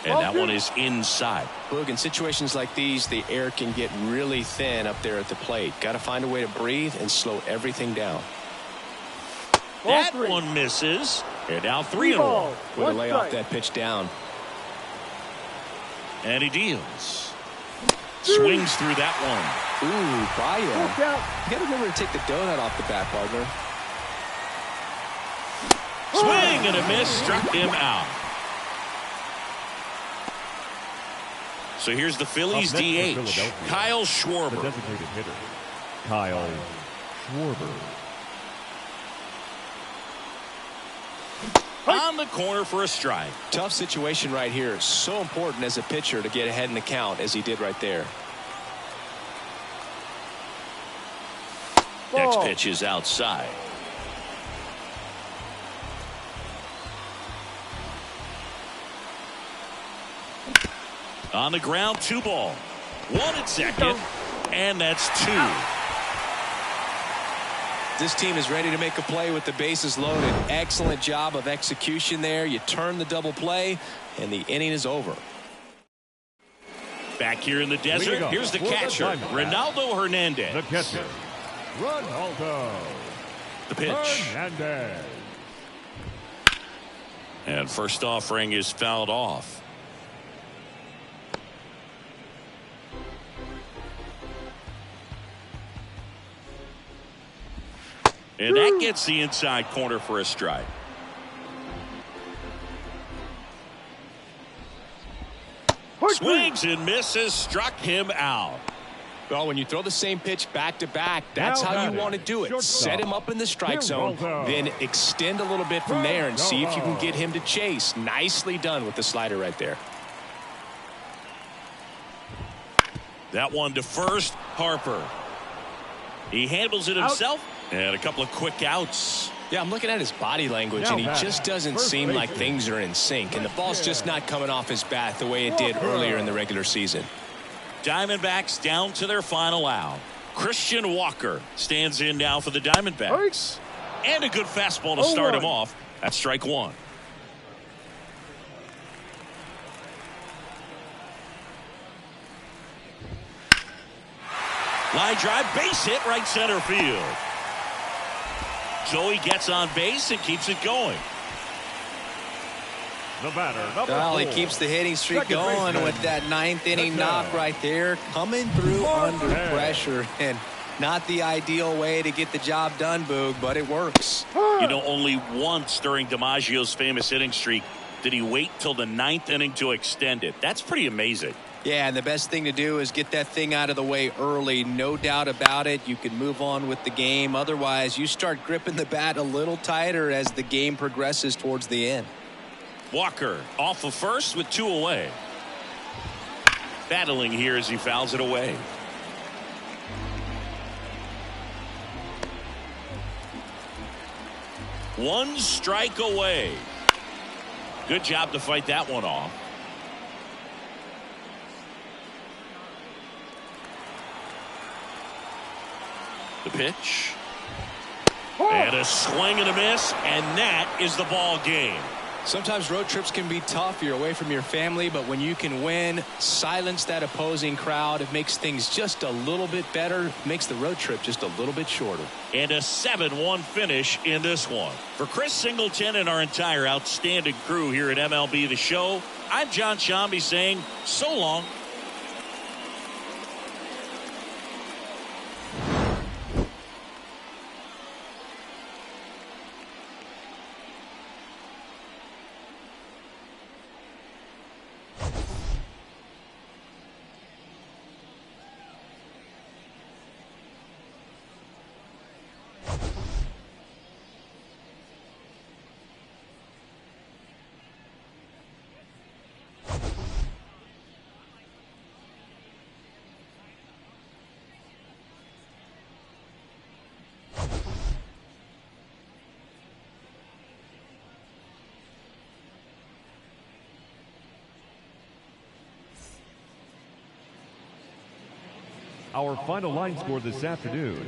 Speaker 1: And that one is inside.
Speaker 2: Boog, in situations like these, the air can get really thin up there at the plate. Got to find a way to breathe and slow everything down.
Speaker 1: That one misses. And now 3-1.
Speaker 2: Way to lay off that pitch down.
Speaker 1: And he deals. Swings through that one.
Speaker 2: Ooh, Bayo. You got to remember to take the donut off the bat, partner.
Speaker 1: Swing and a miss. Struck him out. So here's the Phillies DH, Kyle Schwarber.
Speaker 4: The designated hitter, Kyle Schwarber.
Speaker 1: On the corner for a strike.
Speaker 2: Tough situation right here. So important as a pitcher to get ahead in the count as he did right there.
Speaker 1: Next pitch is outside. On the ground, 2 ball. 1 at second, and that's 2.
Speaker 2: This team is ready to make a play with the bases loaded. Excellent job of execution there. You turn the double play, and the inning is over.
Speaker 1: Back here in the desert, here's the catcher, Ronaldo Hernandez.
Speaker 4: The catcher, Ronaldo.
Speaker 1: The pitch.
Speaker 4: Hernandez.
Speaker 1: And first offering is fouled off. And that gets the inside corner for a strike. Swings and misses, struck him out.
Speaker 2: Well, when you throw the same pitch back to back, that's how you want to do it. Set him up in the strike zone, then extend a little bit from there and see if you can get him to chase. Nicely done with the slider right there.
Speaker 1: That one to first, Harper. He handles it himself. And a couple of quick outs.
Speaker 2: Yeah, I'm looking at his body language, and he just doesn't seem like things are in sync. And the ball's just not coming off his bat the way it did earlier in the regular season.
Speaker 1: Diamondbacks down to their final out. Christian Walker stands in now for the Diamondbacks. And a good fastball to start him off. That's strike 1. Line drive, base hit, right center field. Joey gets on base and keeps it going.
Speaker 4: The batter,
Speaker 2: well, he keeps the hitting streak going with that 9th inning knock right there. Coming through under pressure, and not the ideal way to get the job done, Boog, but it works.
Speaker 1: You know, only once during DiMaggio's famous hitting streak did he wait till the 9th inning to extend it. That's pretty amazing.
Speaker 2: Yeah, and the best thing to do is get that thing out of the way early. No doubt about it. You can move on with the game. Otherwise, you start gripping the bat a little tighter as the game progresses towards the end.
Speaker 1: Walker off of first with 2 away. Battling here as he fouls it away. One strike away. Good job to fight that one off. The pitch. And a swing and a miss, and that is the ball game.
Speaker 2: Sometimes road trips can be tough. You're away from your family, but when you can win, silence that opposing crowd, it makes things just a little bit better, makes the road trip just a little bit shorter.
Speaker 1: And a 7-1 finish in this one. For Chris Singleton and our entire outstanding crew here at MLB The Show, I'm John Shambi saying so long.
Speaker 4: Our final line score this afternoon,